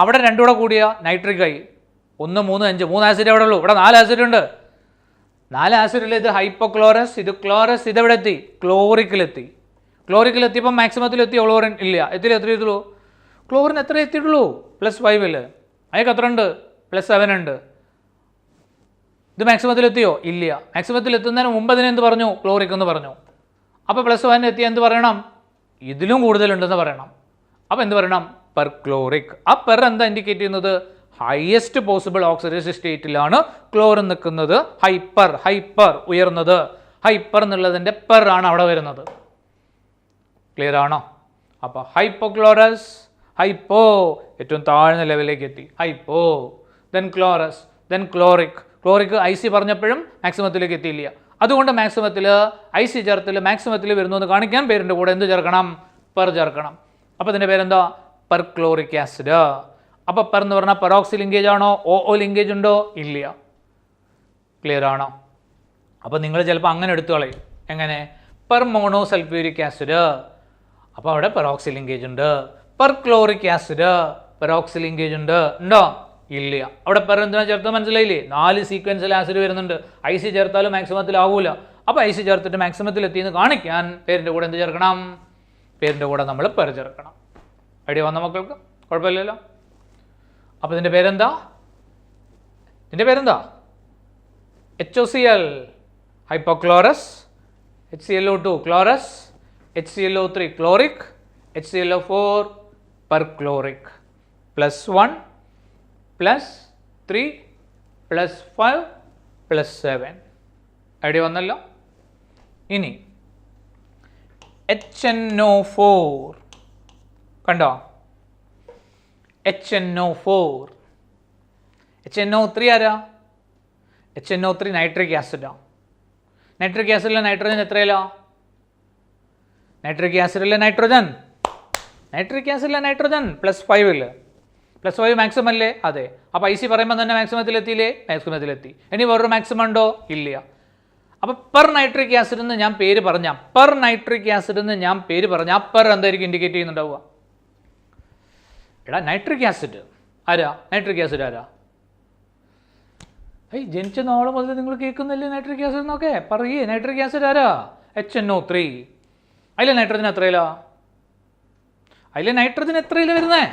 അവിടെ രണ്ടും കൂടെ കൂടിയ നൈട്രിക് ആയി. 1, 3, 5 3 ആസിഡ് എവിടെ ഉള്ളൂ? ഇവിടെ 4 ആസിഡ് ഉണ്ട്. 4 ആസിഡിൽ ഇത് ഹൈപ്പോക്ലോറസ്, ഇത് ക്ലോറസ്, ഇതെവിടെ എത്തി? ക്ലോറിക്കിലെത്തി. ക്ലോറിക്കിലെത്തിയപ്പോൾ മാക്സിമത്തിലെത്തിയോ? ക്ലോറിൻ ഇല്ല. എത്തിയിട്ടുള്ളൂ. ക്ലോറിൻ എത്ര എത്തിയിട്ടുള്ളൂ? +5. അതൊക്കെ എത്ര ഉണ്ട്? +7 ഉണ്ട്. ഇത് മാക്സിമത്തിലെത്തിയോ? ഇല്ല. മാക്സിമത്തിലെത്തുന്നതിന് മുമ്പ് അതിനെ എന്ത് പറഞ്ഞു? ക്ലോറിക് എന്ന് പറഞ്ഞു. അപ്പോൾ +1 എത്തിയാൽ എന്ത് പറയണം? ഇതിലും കൂടുതലുണ്ടെന്ന് പറയണം. അപ്പോൾ എന്ത് പറയണം? Per chloric. ആ പെർ എന്താ ഇൻഡിക്കേറ്റ് ചെയ്യുന്നത്? ഹയസ്റ്റ് പോസിബിൾ ഓക്സിഡേഷൻ സ്റ്റേറ്റിലാണ് ക്ലോറിൻ നിൽക്കുന്നത്. ഹൈപ്പർ ഉയർന്നത്. ഹൈപ്പർ എന്നുള്ളതിൻ്റെ പെർ ആണ് അവിടെ വരുന്നത്. ക്ലിയർ ആണോ? അപ്പോൾ ഹൈപ്പോക്ലോറസ്, ഹൈപ്പോ ഏറ്റവും താഴ്ന്ന ലെവലിലേക്ക് എത്തി. Hypo, then chlorous, then chloric. Chloric IC പറഞ്ഞപ്പോഴും മാക്സിമത്തിലേക്ക് എത്തിയില്ല. അതുകൊണ്ട് മാക്സിമത്തിൽ IC ചേർത്തിൽ മാക്സിമത്തിൽ വരുന്നു എന്ന് കാണിക്കാൻ പേരിൻ്റെ കൂടെ എന്ത് ചേർക്കണം? പെർ ചേർക്കണം. അപ്പോൾ ഇതിൻ്റെ പേരെന്താ? Per chloric acid. അപ്പോൾ പെർ എന്ന് പറഞ്ഞാൽ പെറോക്സി ലിങ്കേജ് ആണോ? OO ലിങ്കേജ് ഉണ്ടോ? ഇല്ല. ക്ലിയർ ആണോ? അപ്പോൾ നിങ്ങൾ ചിലപ്പോൾ അങ്ങനെ എടുത്തു കളയും. എങ്ങനെ? Per mono sulphuric acid. അപ്പോൾ അവിടെ പെറോക്സി ലിങ്കേജ് ഉണ്ട്. Per chloric acid peroxy linkage ഉണ്ട്. ഉണ്ടോ? ഇല്ല. അവിടെ പെർ എന്തിനാ ചേർത്തത് മനസ്സിലായില്ലേ? 4 സീക്വൻസിൽ ആസിഡ് വരുന്നുണ്ട്. IC ചേർത്താലും മാക്സിമത്തിലാവൂല. അപ്പോൾ IC ചേർത്തിട്ട് മാക്സിമത്തിൽ എത്തിയെന്ന് കാണിക്കാൻ പേരിൻ്റെ കൂടെ എന്ത് ചേർക്കണം? പേരിൻ്റെ കൂടെ നമ്മൾ പെർ ചേർക്കണം. ഐഡിയ വന്ന മക്കൾക്ക്? കുഴപ്പമില്ലല്ലോ. അപ്പോൾ ഇതിൻ്റെ പേരെന്താ? HOCl hypochlorous, HClO2 chlorous, HClO3 chloric, HClO4 per chloric. +1 +3 +5 +7. Idea വന്നല്ലോ. ഇനി HNO4 കണ്ടോ? HNO4. HNO3 ആരാ? HNO3 നൈട്രിക് ആസിഡാണ്. നൈട്രിക് ആസിഡിലെ നൈട്രജൻ എത്രയിലാ? നൈട്രിക് ആസിഡിലെ നൈട്രജൻ +5. +5 മാക്സിമം അല്ലേ? അതെ. അപ്പോൾ IC പറയുമ്പോൾ തന്നെ മാക്സിമത്തിലെത്തിയില്ലേ? മാക്സിമത്തിലെത്തി. ഇനി വേറൊരു മാക്സിമം ഉണ്ടോ? ഇല്ല. അപ്പോൾ പെർ നൈട്രിക് ആസിഡ് എന്ന് ഞാൻ പേര് പറഞ്ഞാൽ ആ പെർ എന്തായിരിക്കും ഇൻഡിക്കേറ്റ് ചെയ്യുന്നുണ്ടാവുക? എടാ നൈട്രിക് ആസിഡ് ആരാ? ജനിച്ച നാളെ മുതൽ നിങ്ങൾ കേൾക്കുന്നില്ലേ നൈട്രിക് ആസിഡ് എന്നൊക്കെ? പറയേ നൈട്രിക് ആസിഡ് ആരാ? HNO3. അതിലെ നൈട്രജൻ എത്രയിലാ? വരുന്നത്?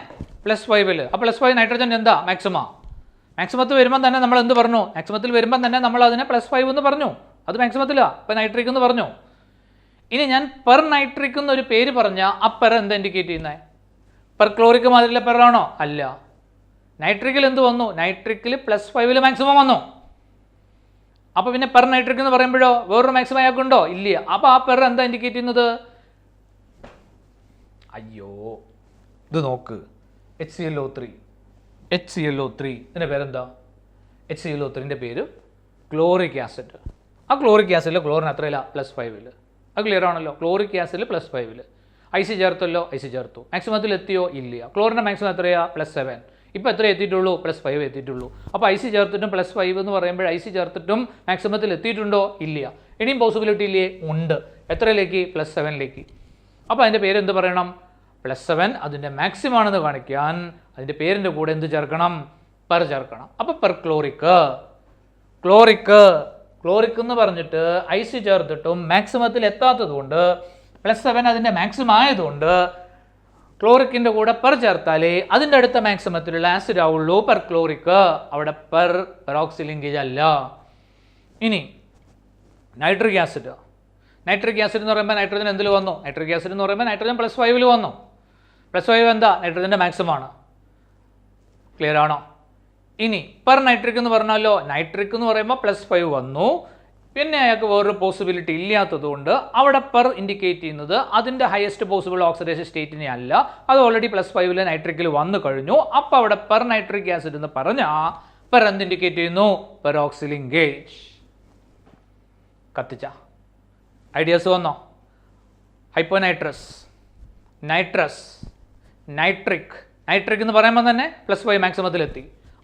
+5. അപ്പോൾ +5 നൈട്രജൻ എന്താ? മാക്സിമത്തിൽ വരുമ്പം തന്നെ നമ്മൾ എന്ത് പറഞ്ഞു? മാക്സിമത്തിൽ വരുമ്പം തന്നെ നമ്മൾ അതിനെ +5 എന്ന് പറഞ്ഞു. അത് മാക്സിമത്തിലാണ്. അപ്പോൾ നൈട്രിക് എന്ന് പറഞ്ഞു. ഇനി ഞാൻ പെർ നൈട്രിക് എന്നൊരു പേര് പറഞ്ഞാൽ ആ പെർ എന്താ ഇൻഡിക്കേറ്റ് ചെയ്യുന്നത്? പെർ ക്ലോറിക് മാതിരിയുള്ള പെറാണോ? അല്ല. നൈട്രിക്കിൽ എന്ത് വന്നു? നൈട്രിക്കിൽ +5 മാക്സിമം വന്നു. അപ്പോൾ പിന്നെ പെർ നൈട്രിക് എന്ന് പറയുമ്പോഴോ വേറൊരു മാക്സിമം അയാൾക്കുണ്ടോ? ഇല്ല. അപ്പോൾ ആ പെർ എന്താ ഇൻഡിക്കേറ്റ് ചെയ്യുന്നത്? അയ്യോ ഇത് നോക്ക്. HClO3. ഇതിൻ്റെ പേരെന്താ? HClO3ൻ്റെ പേര് ക്ലോറിക് ആസിഡ്. ആ ക്ലോറിക് ആസിഡിൽ ക്ലോറിൻ എത്രയില്ല? +5. അത് ക്ലിയർ ആണല്ലോ. ക്ലോറിക് ആസിഡിൽ +5. IC ചേർത്തല്ലോ? IC ചേർത്തു. മാക്സിമത്തിൽ എത്തിയോ? ഇല്ല. ക്ലോറിൻ്റെ മാക്സിമം എത്രയാ? +7. ഇപ്പോൾ എത്ര എത്തിയിട്ടുള്ളൂ? +5 എത്തിയിട്ടുള്ളൂ. അപ്പോൾ IC ചേർത്തിട്ടും +5 എന്ന് പറയുമ്പോൾ IC ചേർത്തിട്ടും മാക്സിമത്തിൽ എത്തിയിട്ടുണ്ടോ? ഇല്ല. ഇനിയും പോസിബിലിറ്റി ഇല്ലേ? ഉണ്ട്. എത്രയിലേക്ക്? +7ലേക്ക്. അപ്പോൾ അതിൻ്റെ പേര് എന്ത് പറയണം? +7 അതിൻ്റെ മാക്സിമം ആണെന്ന് കാണിക്കാൻ അതിൻ്റെ പേരിൻ്റെ കൂടെ എന്ത് ചേർക്കണം? പെർ ചേർക്കണം. അപ്പോൾ പെർ ക്ലോറിക് എന്ന് പറഞ്ഞിട്ട് IC ചേർത്തിട്ടും മാക്സിമത്തിൽ എത്താത്തത് കൊണ്ട് +7 അതിൻ്റെ മാക്സിമം ആയതുകൊണ്ട് ക്ലോറിക്കിൻ്റെ കൂടെ പെർ ചേർത്താലേ അതിൻ്റെ അടുത്ത മാക്സിമത്തിലുള്ള ആസിഡ് ആവുള്ളൂ പെർ ക്ലോറിക്. അവിടെ പെറോക്സി ലിങ്കേജ് അല്ല. ഇനി നൈട്രിക് ആസിഡ് എന്ന് പറയുമ്പോൾ നൈട്രജൻ എന്തിൽ വന്നു? നൈട്രിക് ആസിഡ് എന്ന് പറയുമ്പോൾ നൈട്രജൻ +5 വന്നു. +5 എന്താ? നൈട്രജൻ്റെ മാക്സിമം ആണ്. ക്ലിയർ ആണോ? ഇനി പെർ നൈട്രിക് എന്ന് പറഞ്ഞാലോ നൈട്രിക് എന്ന് പറയുമ്പോൾ +5 വന്നു. പിന്നെ അയാൾക്ക് വേറൊരു പോസിബിലിറ്റി ഇല്ലാത്തത് കൊണ്ട് അവിടെ പെർ ഇൻഡിക്കേറ്റ് ചെയ്യുന്നത് അതിൻ്റെ ഹയസ്റ്റ് പോസിബിൾ ഓക്സിഡേഷൻ സ്റ്റേറ്റിനെ അല്ല. അത് ഓൾറെഡി +5 നൈട്രിക്കിൽ വന്നു കഴിഞ്ഞു. അപ്പോൾ അവിടെ പെർ നൈട്രിക് ആസിഡ് എന്ന് പറഞ്ഞാൽ പെർ എന്ത് ഇൻഡിക്കേറ്റ് ചെയ്യുന്നു? Peroxy linkage. കത്തിച്ച ഐഡിയാസ് വന്നോ? ഹൈപ്പോനൈട്രസ്, നൈട്രിക് എന്ന് പറയുമ്പോൾ തന്നെ +5 മാക്സിമത്തിലെത്തി.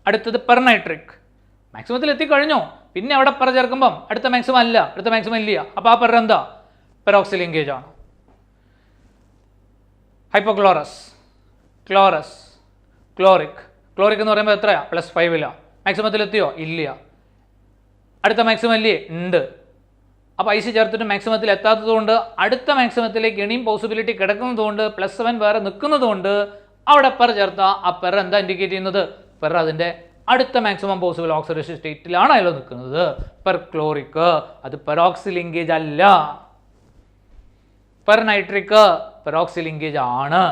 അടുത്തത് പെർ നൈട്രിക്. മാക്സിമത്തിൽ എത്തിക്കഴിഞ്ഞോ, പിന്നെ അവിടെ പെർ ചേർക്കുമ്പം അടുത്ത മാക്സിമം അല്ല, അടുത്ത മാക്സിമം ഇല്ല. അപ്പോൾ ആ പെർ എന്താ? പെറോക്സി ലിങ്കേജ് ആണ്. Hypochlorous, chlorous, chloric. ക്ലോറിക് എന്ന് പറയുമ്പോൾ എത്രയാണ്? +5. മാക്സിമത്തിൽ എത്തിയോ? ഇല്ല. അടുത്ത മാക്സിമം ഇല്ലേ? ഉണ്ട്. അപ്പോൾ ഐസി ചേർത്തിട്ട് മാക്സിമത്തിൽ എത്താത്തതുകൊണ്ട് അടുത്ത മാക്സിമത്തിലേക്ക് ഇനിയും പോസിബിലിറ്റി കിടക്കുന്നതുകൊണ്ട് +7 വേറെ നിൽക്കുന്നതുകൊണ്ട് അവിടെ പെർ ചേർത്ത ആ പെർ എന്താ ഇൻഡിക്കേറ്റ് ചെയ്യുന്നത്? പെർ അതിൻ്റെ അടുത്ത മാക്സിമം പോസിബിൾ ഓക്സിഡേഷൻ സ്റ്റേറ്റിലാണ് അതിൽ നിൽക്കുന്നത്. പെർ ക്ലോറിക് അത് പെറോക്സി ലിങ്കേജ് അല്ല. പെർ നൈട്രിക് പെറോക്സി ലിങ്കേജ് ആണ്.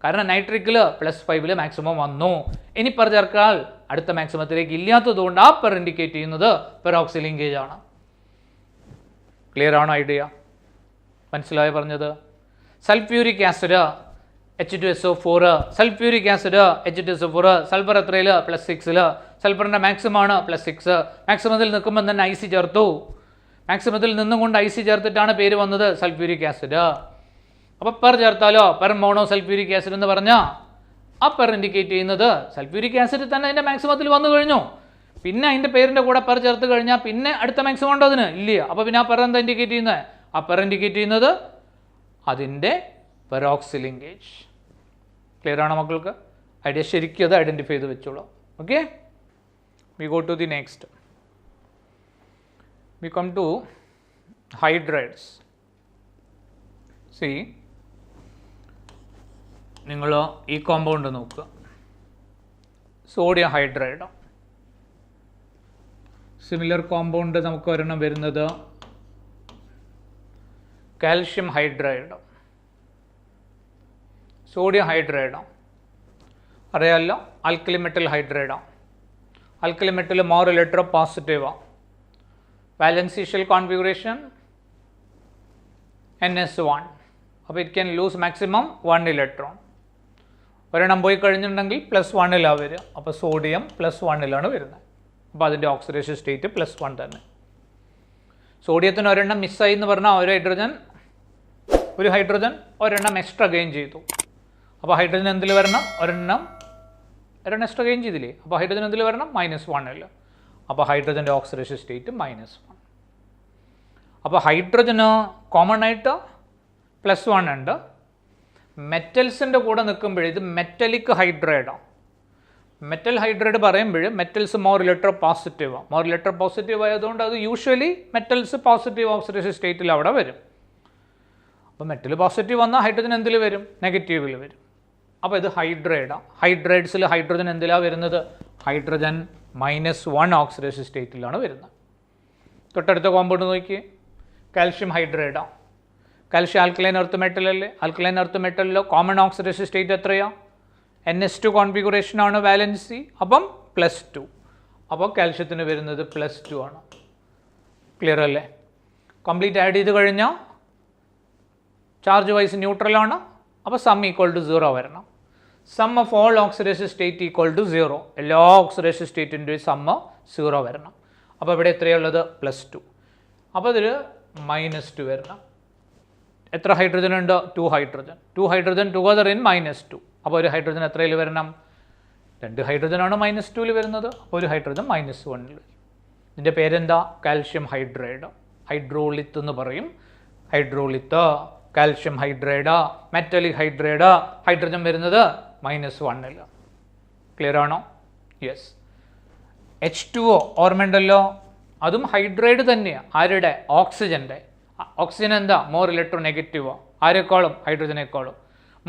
കാരണം നൈട്രിക്കിൽ +5 മാക്സിമം വന്നു. ഇനി പെർ ചേർക്കാൽ അടുത്ത മാക്സിമത്തിലേക്ക് ഇല്ലാത്തതുകൊണ്ട് ആ പെർ ഇൻഡിക്കേറ്റ് ചെയ്യുന്നത് പെറോക്സി ലിങ്കേജ് ആണ്. ക്ലിയർ ആണോ ഐഡിയ? മനസ്സിലായോ പറഞ്ഞത്? Sulphuric acid H2SO4, sulphuric acid H2SO4, sulphur എത്രയിൽ? +6. സൾഫറിൻ്റെ മാക്സിമമാണ് +6. മാക്സിമത്തിൽ നിൽക്കുമ്പോൾ തന്നെ ഐസി ചേർത്തു. മാക്സിമത്തിൽ നിന്നും കൊണ്ട് ഐസി ചേർത്തിട്ടാണ് പേര് വന്നത് സൾഫ്യൂരിക് ആസിഡ്. അപ്പോൾ പെർ ചേർത്താലോ? പെർ മോണോ സൾഫ്യൂരിക് ആസിഡ് എന്ന് പറഞ്ഞാൽ ആ പെർ ഇൻഡിക്കേറ്റ് ചെയ്യുന്നത് സൾഫ്യൂരിക് ആസിഡ് തന്നെ അതിൻ്റെ മാക്സിമത്തിൽ വന്നു കഴിഞ്ഞു. പിന്നെ അതിൻ്റെ പേരിൻ്റെ കൂടെ പെർ ചേർത്ത് കഴിഞ്ഞാൽ പിന്നെ അടുത്ത മാക്സിമം ഉണ്ടോ? അതിന് ഇല്ല. അപ്പോൾ പിന്നെ ആ പെർ എന്താ ഇൻഡിക്കേറ്റ് ചെയ്യുന്നത്? ആ പെർ ഇൻഡിക്കേറ്റ് ചെയ്യുന്നത് അതിൻ്റെ പെറോക്സി ലിങ്കേജ്. ക്ലിയർ ആണോ മക്കൾക്ക്? ഐഡിയ ശരിക്കും അത് ഐഡൻറ്റിഫൈ ചെയ്ത് വെച്ചോളൂ. Okay, we go to the next. We come to hydrates. See, നിങ്ങൾ ഈ കോമ്പൗണ്ട് നോക്കുക. Sodium hydride. സിമിലർ കോമ്പൗണ്ട് നമുക്ക് ഒരെണ്ണം വരുന്നത് കാൽഷ്യം ഹൈഡ്രൈഡ്. സോഡിയം ഹൈഡ്രൈഡ് അറിയാമല്ലോ, ആൽക്കലി മെറ്റൽ ഹൈഡ്രൈഡാണ്. ആൽക്കലി മെറ്റൽ മോർ ഇലക്ട്രോ പോസിറ്റീവാണ്. Valency shell configuration NS1. അപ്പോൾ it can lose maximum 1 electron. ഒരെണ്ണം പോയി കഴിഞ്ഞിട്ടുണ്ടെങ്കിൽ +1 വരിക. അപ്പോൾ സോഡിയം +1 വരുന്നത്. അപ്പോൾ അതിൻ്റെ ഓക്സിഡേഷൻ സ്റ്റേറ്റ് +1 തന്നെ. സോഡിയത്തിന് ഒരെണ്ണം മിസ്സായി എന്ന് പറഞ്ഞാൽ ഒരു ഹൈഡ്രജൻ ഒരെണ്ണം എക്സ്ട്രാ ഗെയിൻ ചെയ്തു. അപ്പോൾ ഹൈഡ്രജൻ എന്തിൽ വരണം? ഒരെണ്ണം എക്സ്ട്രാ ഗെയിൻ ചെയ്തില്ലേ? അപ്പോൾ ഹൈഡ്രജൻ എന്തിൽ വരണം? -1. അപ്പോൾ ഹൈഡ്രജൻ്റെ ഓക്സിഡേഷൻ സ്റ്റേറ്റ് -1. അപ്പോൾ ഹൈഡ്രജന് കോമൺ ആയിട്ട് +1 ഉണ്ട്. മെറ്റൽസിൻ്റെ കൂടെ നിൽക്കുമ്പോൾ ഇത് മെറ്റലിക് ഹൈഡ്രൈഡാണ്. മെറ്റൽ ഹൈഡ്രൈഡ് പറയുമ്പോൾ മെറ്റൽസ് മോർ ഇലക്ട്രോ പോസിറ്റീവാണ്. മോർ ഇലക്ട്രോ പോസിറ്റീവ് ആയതുകൊണ്ട് അത് യൂഷ്വലി മെറ്റൽസ് പോസിറ്റീവ് ഓക്സിഡേഷൻ സ്റ്റേറ്റിൽ അവിടെ വരും. അപ്പോൾ മെറ്റൽ പോസിറ്റീവ് വന്നാൽ ഹൈഡ്രജൻ എന്തിൽ വരും? നെഗറ്റീവിൽ വരും. അപ്പോൾ ഇത് ഹൈഡ്രൈഡാണ്. ഹൈഡ്രൈഡ്സിൽ ഹൈഡ്രജൻ എന്തിലാണ് വരുന്നത്? ഹൈഡ്രജൻ -1 ഓക്സിഡേഷൻ സ്റ്റേറ്റിലാണ് വരുന്നത്. തൊട്ടടുത്ത കോമ്പൗണ്ട് നോക്കി, കാൽഷ്യം ഹൈഡ്രൈഡാണ്. കാൽഷ്യം ആൽക്കലൈൻ എർത്ത് മെറ്റൽ അല്ലേ? ആൽക്കലൈൻ എർത്ത് മെറ്റലിൽ കോമൺ ഓക്സിഡേഷൻ സ്റ്റേറ്റ് എത്രയാണ്? NS2 കോൺഫിഗറേഷനാണ് valency. അപ്പം +2. അപ്പോൾ കാൽഷ്യത്തിന് വരുന്നത് +2 ആണ്. ക്ലിയർ അല്ലേ? കംപ്ലീറ്റ് ആഡ് ചെയ്ത് കഴിഞ്ഞാൽ ചാർജ് വൈസ് ന്യൂട്രലാണ്. അപ്പോൾ സം =0 വരണം. Sum of all oxidation state =0. എല്ലാ ഓക്സിഡേഷൻ സ്റ്റേറ്റിൻ്റെ സമ്മ് 0 വരണം. അപ്പോൾ ഇവിടെ എത്രയുള്ളത്? +2. അപ്പോൾ അതിൽ -2 വരണം. എത്ര ഹൈഡ്രജൻ ഉണ്ട്? 2 ഹൈഡ്രജൻ. 2 hydrogen together in -2. അപ്പോൾ ഒരു ഹൈഡ്രജൻ എത്രയിൽ വരണം? 2 ഹൈഡ്രജനാണ് -2 വരുന്നത്. അപ്പോൾ ഒരു ഹൈഡ്രജൻ -1. ഇതിൻ്റെ പേരെന്താ? Calcium hydride. ഹൈഡ്രോളിത്ത് എന്ന് പറയും. Hydrolith, calcium hydride, metallic hydride. Hydrogen വരുന്നത് -1. ക്ലിയർ ആണോ? യെസ്. H2O ഓർമ്മയുണ്ടല്ലോ, അതും ഹൈഡ്രൈഡ് തന്നെയാണ്. ആരുടെ? ഓക്സിജൻ്റെ. ഓക്സിജൻ എന്താ? മോർ ഇലക്ട്രോ നെഗറ്റീവോ? ആരെക്കാളും? ഹൈഡ്രജനേക്കാളും.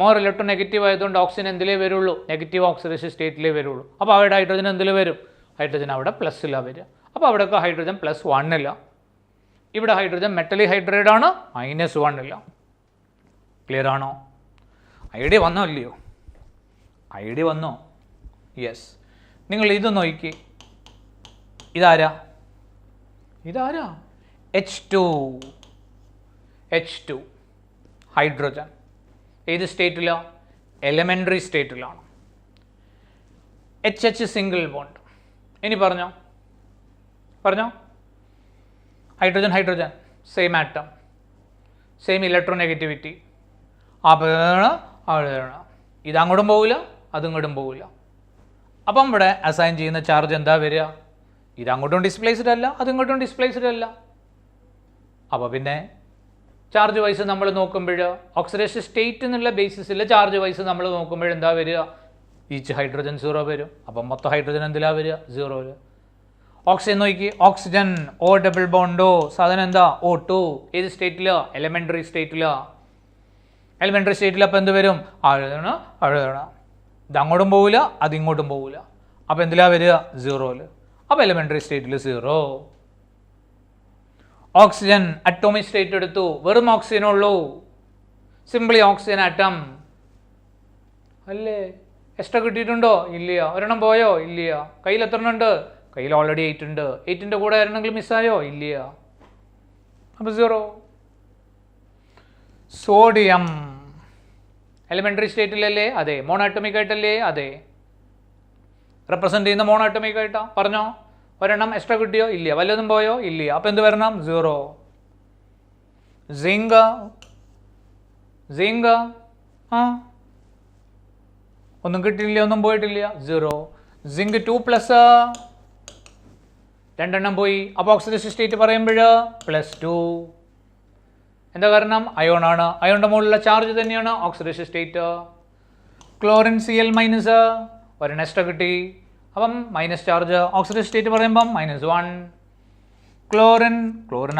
മോർ ഇലക്ട്രോ നെഗറ്റീവ് ആയതുകൊണ്ട് ഓക്സിജൻ എന്തിലേ വരുള്ളൂ? നെഗറ്റീവ് ഓക്സിഡേഷൻ സ്റ്റേറ്റിലേ വരുള്ളൂ. അപ്പോൾ അവിടെ ഹൈഡ്രജൻ എന്തിൽ വരും? ഹൈഡ്രജൻ അവിടെ +ലാണ് വരിക. അപ്പോൾ അവിടെയൊക്കെ ഹൈഡ്രജൻ +1. ഇവിടെ ഹൈഡ്രജൻ മെറ്റലിക് ഹൈഡ്രൈഡാണ്, -1. ക്ലിയർ ആണോ? ഐഡിയ വന്നോ ഇല്ലയോ? ഐഡിയ വന്നോ? യെസ്. നിങ്ങൾ ഇത് നോക്കി, ഇതാരാ? H2 hydrogen. ഏത് സ്റ്റേറ്റിലാണ്? എലമെൻ്ററി സ്റ്റേറ്റിലാണ്. HH single bond. ഇനി പറഞ്ഞോ hydrogen same atom, same electronegativity. അതാണ് ഇതങ്ങോട്ടും പോകില്ല, അതിങ്ങോട്ടും പോകില്ല. അപ്പം ഇവിടെ അസൈൻ ചെയ്യുന്ന ചാർജ് എന്താ വരിക? ഇത് അങ്ങോട്ടും ഡിസ്പ്ലേസ്ഡ് അല്ല, അതിങ്ങോട്ടും ഡിസ്പ്ലേസ്ഡ് അല്ല. അപ്പോൾ പിന്നെ ചാർജ് വൈസ് നമ്മൾ നോക്കുമ്പോൾ ഓക്സിഡേഷൻ സ്റ്റേറ്റ് എന്നുള്ള ബേസിസിൽ ചാർജ് വൈസ് നമ്മൾ നോക്കുമ്പോൾ എന്താ വരിക? ഈച്ച് ഹൈഡ്രജൻ 0 വരും. അപ്പം മൊത്തം ഹൈഡ്രജൻ എന്തിലാണ് വരിക? 0. ഓക്സിജൻ നോക്കി, ഓക്സിജൻ O ഡബിൾ ബോണ്ടോ, സാധനം എന്താ? O2. ഏത് സ്റ്റേറ്റിൽ? എലിമെൻ്ററി സ്റ്റേറ്റിൽ. എലിമെൻ്ററി സ്റ്റേറ്റിൽ അപ്പോൾ എന്ത് വരും? അഴുതണം. ഇത് അങ്ങോട്ടും പോവില്ല, അതിങ്ങോട്ടും പോവില്ല. അപ്പോൾ എന്തിലാ വരിക? 0. അപ്പോൾ എലിമെൻ്ററി സ്റ്റേറ്റിൽ 0. ഓക്സിജൻ അറ്റോമിക് സ്റ്റേറ്റ് എടുത്തു, വെറും ഓക്സിജൻ ഉള്ളൂ, സിംപ്ലി ഓക്സിജൻ ആറ്റം അല്ലേ? എക്സ്ട്രാ കിട്ടിയിട്ടുണ്ടോ? ഇല്ല. ഒരെണ്ണം പോയോ? ഇല്ല. കയ്യിൽ എത്ര എണ്ണം ഉണ്ട്? കയ്യിൽ ഓൾറെഡി 8 ഉണ്ട്. 8ൻ്റെ കൂടെ ആരെങ്കിലും മിസ്സായോ? ഇല്ല. അപ്പോൾ 0. സോഡിയം എലിമെൻ്ററി സ്റ്റേറ്റിലല്ലേ? അതെ. മോണോഅറ്റോമിക് ആയിട്ടല്ലേ? അതെ. റെപ്രസെൻ്റ് ചെയ്യുന്ന മോണോഅറ്റോമിക് ആയിട്ടാ. പറഞ്ഞോ, ഒരെണ്ണം എക്സ്ട്രാ കിട്ടിയോ? ഇല്ല. വല്ലതും പോയോ? ഇല്ല. അപ്പോൾ എന്ത് വരണം? 0. സിങ്ക് ഒന്നും കിട്ടിയില്ല, ഒന്നും പോയിട്ടില്ല. 0. സിങ്ക് 2+, രണ്ടെണ്ണം പോയി. അപ്പോൾ ഓക്സിഡേഷൻ സ്റ്റേറ്റ് പറയുമ്പോൾ +2. എന്താ കാരണം? അയോൺ ആണ്. അയോണിൻ്റെ മുകളിലുള്ള ചാർജ് തന്നെയാണ് ഓക്സിഡേഷൻ സ്റ്റേറ്റ്. ക്ലോറിൻ Cl-, ഒരെണ്ണം എക്സ്ട്രാ കിട്ടി, അപ്പം മൈനസ് ചാർജ്. ഓക്സിഡേഷൻ സ്റ്റേറ്റ് പറയുമ്പം -1. ക്ലോറിൻ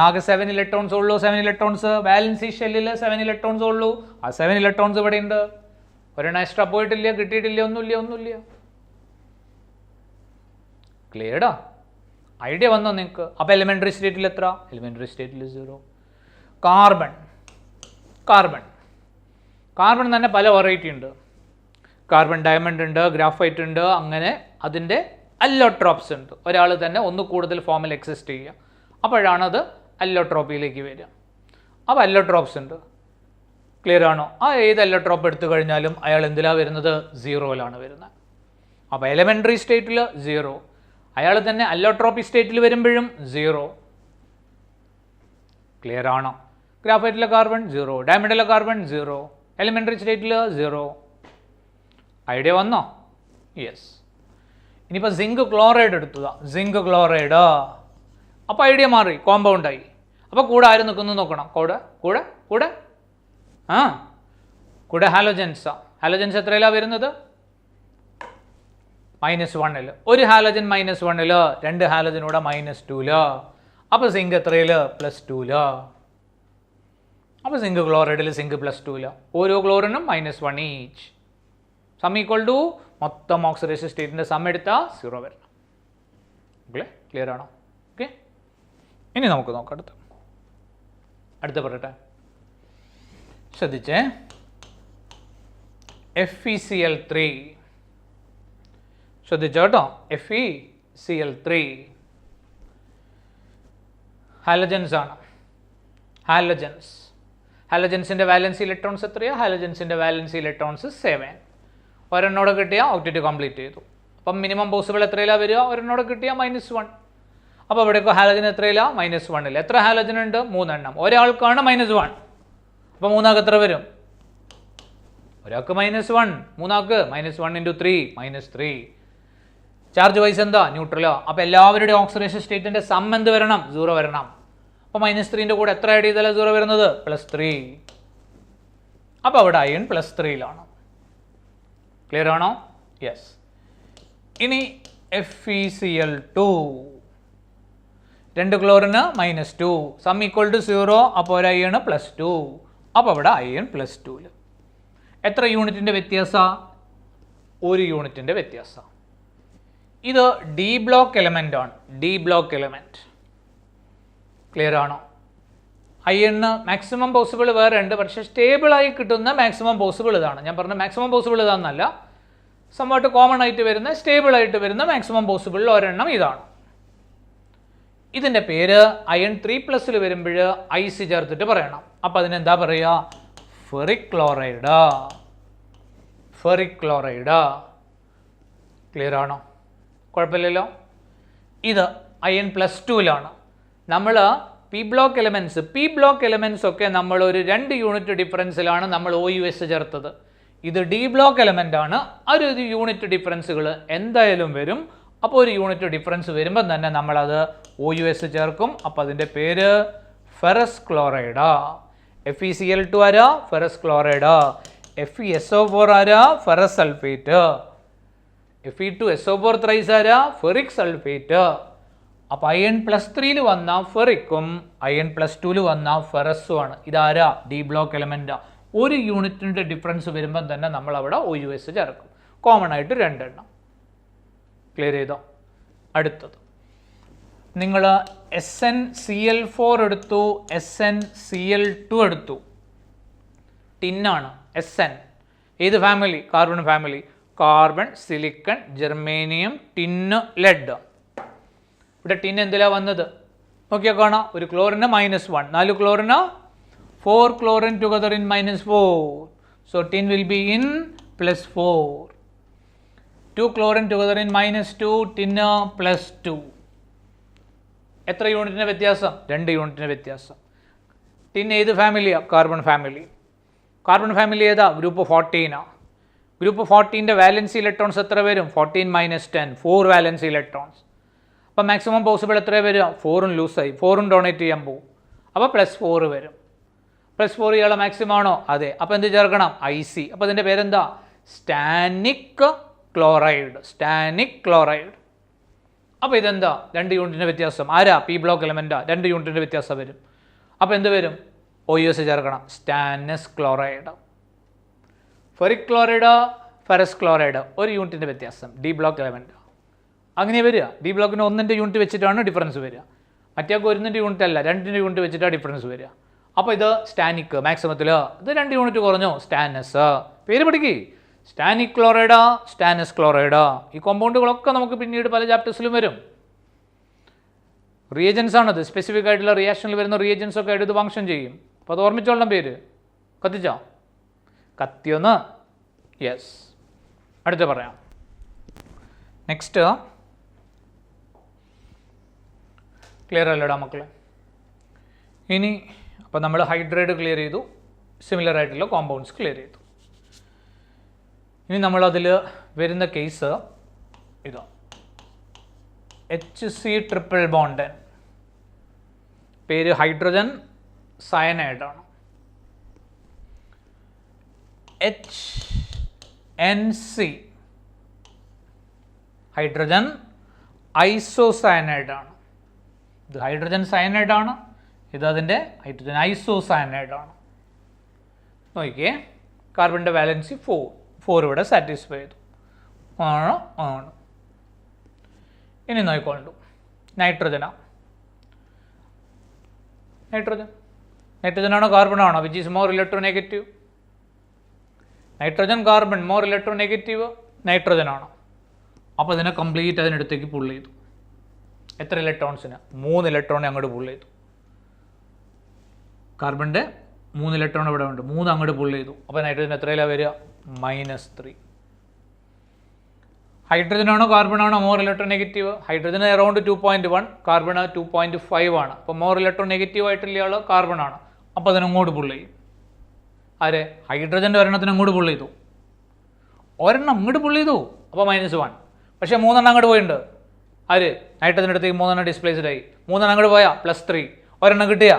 ആകെ 7 ഇലക്ട്രോൺസ് ഉള്ളൂ. 7 ഇലക്ട്രോൺസ് വാലൻസി ഷെല്ലിൽ 7 ഇലക്ട്രോൺസ് ഉള്ളൂ. ആ 7 ഇലക്ട്രോൺസ് ഇവിടെ ഉണ്ട്. ഒരെണ്ണം എക്സ്ട്രാ പോയിട്ടില്ല, കിട്ടിയിട്ടില്ല, ഒന്നുമില്ല. ക്ലിയർഡാ? ഐഡിയ വന്നോ നിങ്ങൾക്ക്? അപ്പോൾ എലിമെൻ്ററി സ്റ്റേറ്റിൽ എത്ര? എലിമെൻ്ററി സ്റ്റേറ്റിൽ 0. കാർബൺ തന്നെ പല വെറൈറ്റി ഉണ്ട്. കാർബൺ ഡയമണ്ട് ഉണ്ട്, ഗ്രാഫൈറ്റ് ഉണ്ട്, അങ്ങനെ അതിൻ്റെ അല്ലോട്രോപ്സ് ഉണ്ട്. ഒരാൾ തന്നെ ഒന്ന് കൂടുതൽ ഫോമിൽ എക്സിസ്റ്റ് ചെയ്യുക, അപ്പോഴാണത് അല്ലോട്രോപ്പിയിലേക്ക് വരിക. അപ്പോൾ അല്ലോട്രോപ്സ് ഉണ്ട്. ക്ലിയർ ആണോ? ആ ഏത് അല്ലോട്രോപ്പ് എടുത്തു കഴിഞ്ഞാലും അയാൾ എന്തിലാണ് വരുന്നത്? 0ലാണ് വരുന്നത്. അപ്പോൾ എലിമെൻ്ററി സ്റ്റേറ്റിൽ 0, അയാൾ തന്നെ അല്ലോട്രോപ്പിക് സ്റ്റേറ്റിൽ വരുമ്പോഴും 0. ക്ലിയർ ആണോ? ഗ്രാഫൈറ്റിലെ കാർബൺ 0, ഡയമണ്ടിലെ കാർബൺ 0, എലിമെൻ്ററി സ്റ്റേറ്റിൽ 0. ഐഡിയ വന്നോ? യെസ്. ഇനിയിപ്പോൾ സിങ്ക് ക്ലോറൈഡ് എടുത്തതാ. സിങ്ക് ക്ലോറൈഡ്, അപ്പോൾ ഐഡിയ മാറി, കോമ്പൗണ്ടായി. അപ്പോൾ കൂടെ ആര് നിൽക്കുന്നു നോക്കണം. കൂടെ ഹാലോജൻസാ. ഹാലോജൻസ് എത്രയിലാണ് വരുന്നത്? -1. ഒരു ഹാലോജൻ -1, 2 ഹാലോജൻ കൂടെ -2. അപ്പോൾ സിങ്ക് എത്രയിൽ? +2. അപ്പോൾ സിങ്ക് ക്ലോറൈഡിൽ സിങ്ക് +2. ഓരോ ക്ലോറിനും -1 ഈച്ച്. സം ഈക്വൽ ടു മൊത്തം ഓക്സിഡേഷൻ സ്റ്റേറ്റിൻ്റെ സം എടുത്താൽ 0 വരണം. ക്ലിയർ ആണോ? ഓക്കെ. ഇനി നമുക്ക് നോക്കാം അടുത്ത പറയട്ടെ. ശ്രദ്ധിച്ചേ. FeCl3 ശ്രദ്ധിച്ചോ കേട്ടോ. FeCl3 ഹാലജൻസ് ആണ്. ഹാലജൻസിൻ്റെ വാലൻസി ഇലക്ട്രോൺസ് എത്രയാണ്? ഹാലജൻസിൻ്റെ വാലൻസി ഇലക്ട്രോൺസ് 7. ഒരെണ്ണോടെ കിട്ടിയാൽ ഒക്ടറ്റ് കംപ്ലീറ്റ് ചെയ്തു. അപ്പം മിനിമം പോസിബിൾ എത്രയിലാണ് വരിക? ഒരെണ്ണോടെ കിട്ടിയാൽ -1. അപ്പോൾ ഇവിടെയൊക്കെ ഹാലജൻ എത്രയിലാണ്? -1. എത്ര ഹാലജൻ ഉണ്ട്? 3 എണ്ണം. ഒരാൾക്കാണ് -1. അപ്പോൾ മൂന്നാൾക്ക് എത്ര വരും? ഒരാൾക്ക് -1, മൂന്നാൾക്ക് -1 × 3 -3. ചാർജ് വൈസ് എന്താ? ന്യൂട്രലോ. അപ്പോൾ എല്ലാവരുടെയും ഓക്സിഡേഷൻ സ്റ്റേറ്റിൻ്റെ സം എന്ത് വരണം? 0 വരണം. അപ്പോൾ -3ൻ്റെ കൂടെ എത്ര ആഡ് ചെയ്താലാണ് 0 വരുന്നത്? +3. അപ്പോൾ അവിടെ അയൺ +3ലാണ്. ക്ലിയർ ആണോ? യെസ്. ഇനി FeCl2, 2 ക്ലോറിന് -2, സം ഈക്വൽ ടു 0. അപ്പോൾ ഒരു അയൺ +2. അപ്പോൾ അവിടെ അയൺ +2. എത്ര യൂണിറ്റിൻ്റെ വ്യത്യാസം? 1 യൂണിറ്റിൻ്റെ വ്യത്യാസം. ഇത് ഡി ബ്ലോക്ക് എലമെൻ്റ് ആണ്. D block element. ക്ലിയർ ആണോ? അയണിന് മാക്സിമം പോസിബിൾ വേറെ ഉണ്ട്, പക്ഷേ സ്റ്റേബിളായി കിട്ടുന്ന മാക്സിമം പോസിബിൾ ഇതാണ്. ഞാൻ പറഞ്ഞ മാക്സിമം പോസിബിൾ ഇതാണെന്നല്ല, സംഭവമായിട്ട് കോമൺ ആയിട്ട് വരുന്ന സ്റ്റേബിളായിട്ട് വരുന്ന മാക്സിമം പോസിബിളിൽ ഒരെണ്ണം ഇതാണ്. ഇതിൻ്റെ പേര് അയൺ 3+ വരുമ്പോൾ ഐസ് ചേർത്തിട്ട് പറയണം. അപ്പോൾ അതിനെന്താ പറയുക? Ferric chloride. ക്ലിയർ ആണോ? കുഴപ്പമില്ലല്ലോ. ഇത് അയൺ +2ലാണ്. നമ്മൾ പി ബ്ലോക്ക് എലമെൻറ്റ്സ് ഒക്കെ നമ്മൾ ഒരു 2 യൂണിറ്റ് ഡിഫറൻസിലാണ് നമ്മൾ OUS ചേർത്തത്. ഇത് ഡി ബ്ലോക്ക് എലമെൻ്റ് ആണ്. ഒരു യൂണിറ്റ് ഡിഫറൻസുകൾ എന്തായാലും വരും. അപ്പോൾ ഒരു യൂണിറ്റ് ഡിഫറൻസ് വരുമ്പം തന്നെ നമ്മളത് OUS ചേർക്കും. അപ്പോൾ അതിൻ്റെ പേര് ഫെറസ് ക്ലോറൈഡ്. FeCl2 ആരാ? Ferrous chloride. FeSO4 ആരാ? Ferrous sulphate. Fe2SO4 ത്രൈസ് ആരാ? Ferric sulphate. അപ്പോൾ In+3 വന്ന ഫെറിക്കും In+2 വന്ന ഫെറസും ആണ്. ഇതാരാ? D block element. ഒരു യൂണിറ്റിൻ്റെ ഡിഫറൻസ് വരുമ്പം തന്നെ നമ്മൾ അവിടെ OUS ചേർക്കും. കോമൺ ആയിട്ട് 2 എണ്ണം. ക്ലിയർ ചെയ്തോ? അടുത്തത് നിങ്ങൾ SnCl4 എടുത്തു, SnCl2 എടുത്തു. ടിന്നാണ് SN. ഏത് family? Carbon family. Carbon, silicon, germanium, tin, lead. ഇവിടെ ടിൻ എന്തിലാ വന്നത്? നോക്കിയാൽ കാണാം. ഒരു ക്ലോറിന് -1, 4 ക്ലോറിന് 4 chlorine together in -4. So tin will be in +4. 2 chlorine together in -2, tin +2. എത്ര യൂണിറ്റിൻ്റെ വ്യത്യാസം? 2 യൂണിറ്റിൻ്റെ വ്യത്യാസം. ടിൻ ഏത് ഫാമിലിയാ? Carbon family. കാർബൺ ഫാമിലി ഏതാ? ഗ്രൂപ്പ് 14 ആണ്. ഗ്രൂപ്പ് 14ൻ്റെ വാലൻസി ഇലക്ട്രോൺസ് എത്ര വരും? 14 - 10, 4 വാലൻസി ഇലക്ട്രോൺസ്. അപ്പോൾ മാക്സിമം പോസിബിൾ എത്ര വരും? 4ഉം ലൂസായി, 4ഉം ഡൊണേറ്റ് ചെയ്യാൻ പോകും. അപ്പോൾ +4 വരും. +4 ഇയാളെ മാക്സിമം ആണോ? അതെ. അപ്പോൾ എന്ത് ചേർക്കണം? IC. അപ്പോൾ ഇതിൻ്റെ പേരെന്താ? സ്റ്റാനിക് ക്ലോറൈഡ്. സ്റ്റാനിക് ക്ലോറൈഡ്. അപ്പോൾ ഇതെന്താ? 2 യൂണിറ്റിൻ്റെ വ്യത്യാസം. ആരാ? P block എലമെൻറ്റാ. 2 യൂണിറ്റിൻ്റെ വ്യത്യാസം വരും. അപ്പോൾ എന്ത് വരും? OUS ചേർക്കണം. Stannous chloride. Ferric chloride, ferrous chloride. 1 യൂണിറ്റിൻ്റെ വ്യത്യാസം. D block element. അങ്ങനെ വരിക. ഡി ബ്ലോക്കിന് 1ൻ്റെ യൂണിറ്റ് വെച്ചിട്ടാണ് ഡിഫറൻസ് വരിക. മറ്റേക്ക് 1ൻ്റെ യൂണിറ്റ് അല്ല, 2ൻ്റെ യൂണിറ്റ് വെച്ചിട്ടാണ് ഡിഫറൻസ് വരിക. അപ്പോൾ ഇത് സ്റ്റാനിക് മാക്സിമത്തിൽ. ഇത് 2 യൂണിറ്റ് കുറഞ്ഞു. സ്റ്റാനസ്. പേര് പഠിക്കേ. സ്റ്റാനിക് ക്ലോറൈഡ്, സ്റ്റാനസ് ക്ലോറൈഡ്. ഈ കോമ്പൗണ്ടുകളൊക്കെ നമുക്ക് പിന്നീട് പല ചാപ്റ്റേഴ്സിലും വരും. റിയേജൻസ് ആണത്. സ്പെസിഫിക് ആയിട്ടുള്ള റിയാക്ഷനിൽ വരുന്ന റിയേജൻസ് ഒക്കെ ആയിട്ട് ഇത് ഫങ്ഷൻ ചെയ്യും. അപ്പോൾ അത് ഓർമ്മിച്ചോളണം പേര്. കത്തിച്ചോ? കത്തിയൊന്ന്. യെസ്. അടുത്ത് പറയാം. നെക്സ്റ്റ് ക്ലിയർ അല്ലടാ മക്കളെ? ഇനി അപ്പോൾ നമ്മൾ ഹൈഡ്രേറ്റ് ക്ലിയർ ചെയ്തു, സിമിലർ ആയിട്ടുള്ള കോമ്പൗണ്ട്സ് ക്ലിയർ ചെയ്തു. ഇനി നമ്മളതിൽ വരുന്ന കേസ് ഇതാ, HC ട്രിപ്പിൾ ബോണ്ട്. പേര് ഹൈഡ്രജൻ സയനൈഡാണ്. HNC ഹൈഡ്രജൻ ഐസോസയനൈഡാണ്. ഇത് ഹൈഡ്രജൻ സയനൈഡാണ്, ഇത് അതിൻ്റെ ഹൈഡ്രജൻ ഐസോസയനൈഡാണ്. നോക്കിയേ, കാർബണിൻ്റെ വാലൻസി 4 ഇവിടെ സാറ്റിസ്ഫൈ ചെയ്തു. ആണോ? ആണ്. ഇനി നോക്കിക്കൊണ്ടു നൈട്രജനാണ്. നൈട്രജനാണോ കാർബണാണോ? Which is more electronegative? Nitrogen, carbon. More electronegative നൈട്രജനാണ്. അപ്പോൾ ഇതിനെ കംപ്ലീറ്റ് അതിനടുത്തേക്ക് പുൾ ചെയ്തു. എത്ര ഇലക്ട്രോൺസിന്? 3 ഇലക്ട്രോണെ അങ്ങോട്ട് പുൾ ചെയ്തു. കാർബണിൻ്റെ 3 ഇലക്ട്രോൺ ഇവിടെ ഉണ്ട്, 3 അങ്ങോട്ട് പുൾ ചെയ്തു. അപ്പോൾ നൈട്രജൻ എത്രയിലാണ് വരിക? -3. ഹൈഡ്രജനാണോ കാർബണാണോ മോർ ഇലക്ട്രോനെഗറ്റീവ്? ഹൈഡ്രജന് അറൗണ്ട് 2.1, കാർബൺ 2.5 ആണ്. അപ്പോൾ മോർ ഇലക്ട്രോനെഗറ്റീവ് ആയിട്ടുള്ള ആൾ കാർബണാണ്. അപ്പോൾ അതിനങ്ങോട്ട് പുൾ ചെയ്യും. ആരെ? ഹൈഡ്രജൻ്റെ ഒരെണ്ണത്തിന് അങ്ങോട്ട് പുൾ ചെയ്തു. ഒരെണ്ണം അങ്ങോട്ട് പുൾ ചെയ്തു, അപ്പോൾ -1. പക്ഷേ 3 എണ്ണം അങ്ങോട്ട് പോയിട്ടുണ്ട്. ആര്? നൈട്രജൻ്റെ അടുത്തേക്ക് 3 എണ്ണം ഡിസ്പ്ലേസ്ഡ് ആയി. 3 എണ്ണം അങ്ങോട്ട് പോയാൽ +3. ഒരെണ്ണം കിട്ടിയ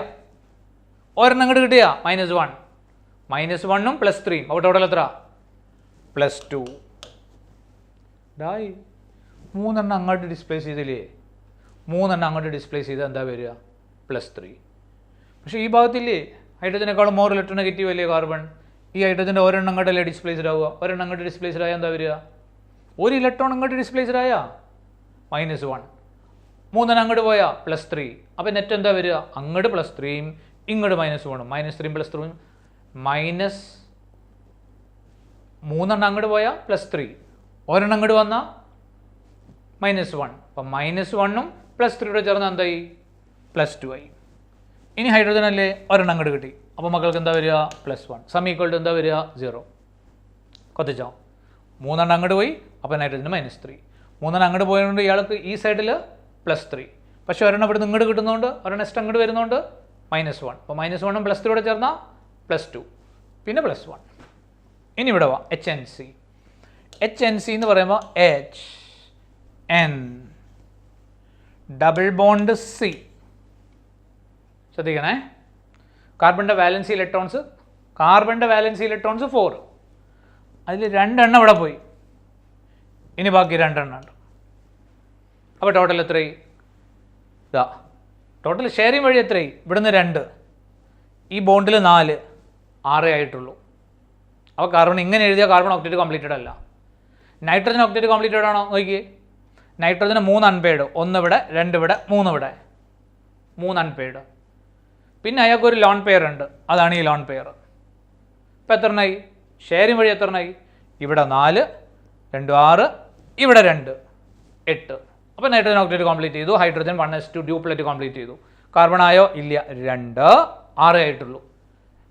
-1. -1ഉം +3ഉം. അപ്പോൾ ടോട്ടൽ എത്ര? +2. ഡായി 3 എണ്ണം അങ്ങോട്ട് ഡിസ്പ്ലേസ് ചെയ്തില്ലേ? 3 എണ്ണം അങ്ങോട്ട് ഡിസ്പ്ലേസ് ചെയ്താൽ എന്താ വരിക? +3. പക്ഷേ ഈ ഭാഗത്തില്ലേ ഹൈഡ്രജനേക്കാളും മോർ ഇലക്ട്രോനെഗറ്റീവ് അല്ലേ കാർബൺ? ഈ ഹൈഡ്രജൻ്റെ ഒരെണ്ണം അങ്ങോട്ടല്ലേ ഡിസ്പ്ലേസ്ഡ് ആവുക? ഒരെണ്ണം അങ്ങോട്ട് ഡിസ്പ്ലേസ്ഡ് ആയാൽ എന്താ വരിക? 1 ഇലക്ട്രോൺ അങ്ങോട്ട് ഡിസ്പ്ലേസ്ഡ് ആയാൽ -1. 3 എണ്ണം അങ്ങോട്ട് പോയാൽ +3. അപ്പോൾ നെറ്റ് എന്താ വരിക? അങ്ങോട്ട് +3ഉം ഇങ്ങോട്ട് -1ഉം. -3ഉം +3ഉം -3 എണ്ണം അങ്ങോട്ട് പോയാൽ +3. ഒരെണ്ണം അങ്ങോട്ട് വന്നാൽ -1. അപ്പം -1ഉം +3യുടെ ചേർന്ന് എന്തായി? +2 ആയി. ഇനി ഹൈഡ്രജൻ അല്ലേ, ഒരെണ്ണം അങ്ങോട്ട് കിട്ടി. അപ്പോൾ മക്കൾക്ക് എന്താ വരിക? +1. = എന്താ വരിക? 0. കൊത്തിച്ചോ? 3 എണ്ണം അങ്ങോട്ട് പോയി, അപ്പോൾ നൈട്രജന് -3. 3 എണ്ണം അങ്ങോട്ട് പോയതുകൊണ്ട് ഇയാൾക്ക് ഈ സൈഡിൽ +3. പക്ഷേ ഒരെണ്ണം ഇവിടെ നിന്ന് ഇങ്ങോട്ട് കിട്ടുന്നതുകൊണ്ട് ഒരെണ്ണം നെക്സ്റ്റ് അങ്ങോട്ട് വരുന്നതുകൊണ്ട് -1. അപ്പോൾ -1ഉം +3യോടെ ചേർന്നാൽ +2, പിന്നെ +1. ഇനി ഇവിടെ വാ, HNC. HNC എന്ന് പറയുമ്പോൾ HN ഡബിൾ ബോണ്ട് C. ശ്രദ്ധിക്കണേ, കാർബണിൻ്റെ വാലൻസി ഇലക്ട്രോൺസ് 4. അതിൽ 2 എണ്ണം ഇവിടെ പോയി, ഇനി ബാക്കി 2 എണ്ണം ഉണ്ട്. അപ്പോൾ ടോട്ടൽ എത്രയായി? ഇതാ ടോട്ടൽ ഷെയറിങ് വഴി എത്രയായി? ഇവിടുന്ന് 2, ഈ ബോണ്ടിൽ 4, 6 ആയിട്ടുള്ളൂ. അപ്പോൾ കാർബൺ ഇങ്ങനെ എഴുതിയാൽ കാർബൺ ഒക്ടേറ്റ് കംപ്ലീറ്റഡ് അല്ല. നൈട്രജൻ ഒക്ടേറ്റ് കംപ്ലീറ്റഡ് ആണോ നോക്കിയേ. നൈട്രജന് 3 അൺപെയ്ഡ്, 1 ഇവിടെ, 2 ഇവിടെ, 3 ഇവിടെ, 3 അൺപെയ്ഡ്. പിന്നെ അയാൾക്ക് ഒരു ലോൺ പെയർ ഉണ്ട്, അതാണ് ഈ ലോൺ പെയർ. ഇപ്പം എത്ര എണ്ണമായി? ഷെയറിങ് വഴി എത്ര എണ്ണമായി? ഇവിടെ 4, 2 6, ഇവിടെ 2 8. അപ്പോൾ നൈട്രജൻ ഒക്ടേറ്റ് കംപ്ലീറ്റ് ചെയ്തു. ഹൈഡ്രജൻ 1s2 ഡ്യൂപ്ലെറ്റ് കംപ്ലീറ്റ് ചെയ്തു. കാർബൺ ആയോ? ഇല്ല, 2 6 ആയിട്ടുള്ളൂ.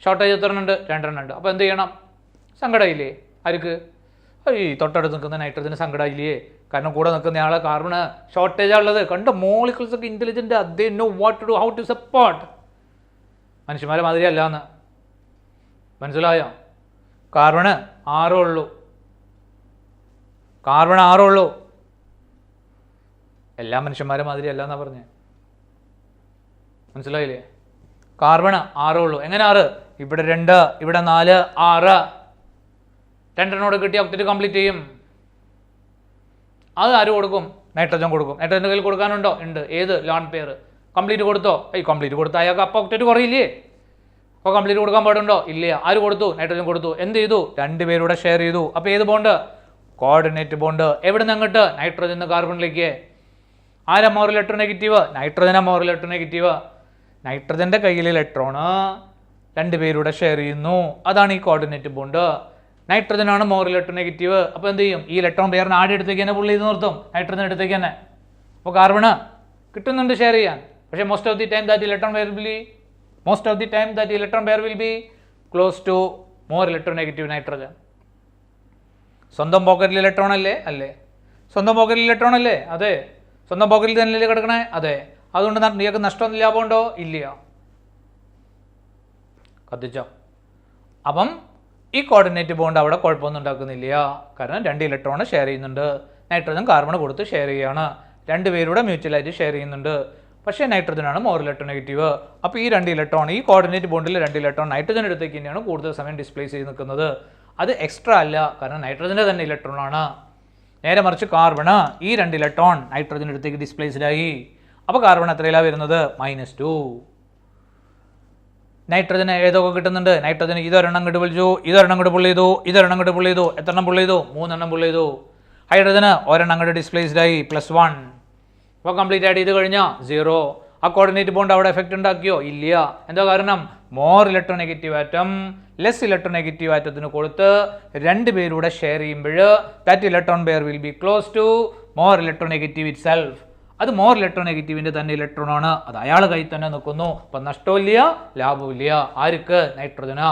ഷോർട്ടേജ് എത്ര ഉണ്ട്? 2 എണ്ണം ഉണ്ട്. അപ്പോൾ എന്ത് ചെയ്യണം? സങ്കടമില്ലേ ആർക്ക്? ഈ തൊട്ടടുത്ത് നിൽക്കുന്ന നൈട്രജന് സങ്കടമില്ലേ? കാരണം കൂടെ നിൽക്കുന്ന ആളെ കാർബണ് ഷോർട്ടേജാണ് ഉള്ളത്. കണ്ട മോളിക്യൂൾസ് ഒക്കെ intelligent, they know what to do, how to support. മനുഷ്യന്മാരെ മാതിരി അല്ലാന്ന് മനസ്സിലായോ? കാർബണ് 6 ഉള്ളൂ, കാർബൺ 6 ഉള്ളൂ. എല്ലാ മനുഷ്യന്മാരെ മാതിരി അല്ല എന്നാ പറഞ്ഞേ, മനസ്സിലായില്ലേ? കാർബൺ 6 ഉള്ളൂ. എങ്ങനെ 6? ഇവിടെ 2, ഇവിടെ 4, 6. 2 എണ്ണോട് കിട്ടിയ ഒക്ടേറ്റ് കംപ്ലീറ്റ് ചെയ്യും. അത് ആര് കൊടുക്കും? നൈട്രജൻ കൊടുക്കും. നൈട്രജൻ്റെ കയ്യിൽ കൊടുക്കാനുണ്ടോ? ഉണ്ട്. ഏത്? Lone pair. കംപ്ലീറ്റ് കൊടുത്തോ? കംപ്ലീറ്റ് കൊടുത്താൽ അയാൾക്ക് അപ്പോൾ ഒക്ടേറ്റ് കുറയില്ലേ? അപ്പോൾ കംപ്ലീറ്റ് കൊടുക്കാൻ പാടുണ്ടോ? ഇല്ല. ആര് കൊടുത്തു? നൈട്രജൻ കൊടുത്തു. എന്ത് ചെയ്തു? 2 പേരൂടെ ഷെയർ ചെയ്തു. അപ്പോൾ ഏത് ബോണ്ട്? Coordinate bond. എവിടെ നിന്ന് അങ്ങോട്ട്? നൈട്രജൻ കാർബണിലേക്ക്. ആരാ മോർ ഇലക്ട്രോനെഗറ്റീവ്? നൈട്രജനാ മോർ ഇലക്ട്രോനെഗറ്റീവ്. നൈട്രജൻ്റെ കയ്യിൽ ഇലക്ട്രോണ് 2 പേരൂടെ ഷെയർ ചെയ്യുന്നു, അതാണ് ഈ കോർഡിനേറ്റ് ബോണ്ട്. നൈട്രജനാണ് മോർ ഇലക്ട്രോനെഗറ്റീവ്. അപ്പോൾ എന്ത് ചെയ്യും? ഈ ഇലക്ട്രോൺ പെയറിന് ആടെ അടുത്തേക്ക് തന്നെ പുള്ളി ചെയ്ത് നിർത്തും, നൈട്രജൻ അടുത്തേക്ക് തന്നെ. അപ്പോൾ കാർബണ് കിട്ടുന്നുണ്ട് ഷെയർ ചെയ്യാൻ. പക്ഷേ most of the time that electron pair will be close to more electronegative nitrogen. സ്വന്തം പോക്കറ്റിൽ ഇലക്ട്രോൺ അല്ലേ? അല്ലേ. സ്വന്തം പോക്കറ്റിൽ ഇലക്ട്രോൺ അല്ലേ? അതെ. സ്വന്തം പോക്കറ്റിൽ തന്നെയല്ലേ കിടക്കണേ? അതെ. അതുകൊണ്ട് നിങ്ങൾക്ക് നഷ്ടമൊന്നും ലാഭമുണ്ടോ? ഇല്ല. കത്തിച്ചോ? അപ്പം ഈ കോർഡിനേറ്റ് ബോണ്ട് അവിടെ കുഴപ്പമൊന്നും ഉണ്ടാക്കുന്നില്ല. കാരണം 2 ഇലക്ട്രോൺ ഷെയർ ചെയ്യുന്നുണ്ട്. നൈട്രജൻ കാർബൺ കൊടുത്ത് ഷെയർ ചെയ്യുകയാണ്. 2 പേരുടെ മ്യൂച്വലായിട്ട് ഷെയർ ചെയ്യുന്നുണ്ട്. പക്ഷേ നൈട്രജനാണ് മോർ ഇലക്ട്രോനെഗറ്റീവ്. അപ്പോൾ ഈ 2 ഇലക്ട്രോൺ, ഈ കോർഡിനേറ്റ് ബോണ്ടിൽ 2 ഇലക്ട്രോൺ നൈട്രജൻ അടുത്തേക്ക് തന്നെയാണ് കൂടുതൽ സമയം ഡിസ്പ്ലേസ് ചെയ്ത് നിൽക്കുന്നത്. അത് എക്സ്ട്രാ അല്ല, കാരണം നൈട്രജൻ്റെ തന്നെ ഇലക്ട്രോൺ ആണ്. നേരെ മറിച്ച് കാർബണ് ഈ 2 ഇലക്ട്രോൺ നൈട്രജൻ അടുത്തേക്ക് ഡിസ്പ്ലേസ്ഡ് ആയി. അപ്പോൾ കാർബൺ എത്രയിലാണ് വരുന്നത്? -2. നൈട്രജന് ഏതൊക്കെ കിട്ടുന്നുണ്ട്? നൈട്രജന് ഇതൊരെണ്ണം ഇങ്ങോട്ട് വിളിച്ചു, ഇതൊരെണ്ണം ഇങ്ങോട്ട് പുള്ളി ചെയ്തു, ഇതൊരെണ്ണം ഇങ്ങോട്ട് പുള്ളി ചെയ്തു. എത്ര എണ്ണം പുള്ളി ചെയ്തു? 3 എണ്ണം പുള്ളി ചെയ്തു. ഹൈഡ്രജന് ഒരെണ്ണം ഇങ്ങോട്ട് ഡിസ്പ്ലേസ്ഡ് ആയി, +1. അപ്പോൾ കംപ്ലീറ്റ് ആയിട്ട് ചെയ്ത് കഴിഞ്ഞാൽ 0. ആ കോർഡിനേറ്റ് ബോണ്ട് അവിടെ എഫക്റ്റ് ഉണ്ടാക്കിയോ? ഇല്ല. എന്താ കാരണം? More electronegative atom less electronegative ആറ്റത്തിന് കൊടുത്ത് 2 പേരൂടെ ഷെയർ ചെയ്യുമ്പോൾ that electron pair will be close to more electronegative itself. അത് മോർ ഇലക്ട്രോനെഗറ്റീവിൻ്റെ തന്നെ ഇലക്ട്രോൺ ആണ്. അത് അയാൾ കയ്യിൽ തന്നെ നിൽക്കുന്നു. അപ്പം നഷ്ടമില്ല, ലാഭമില്ല. ആർക്ക്? നൈട്രജനാ.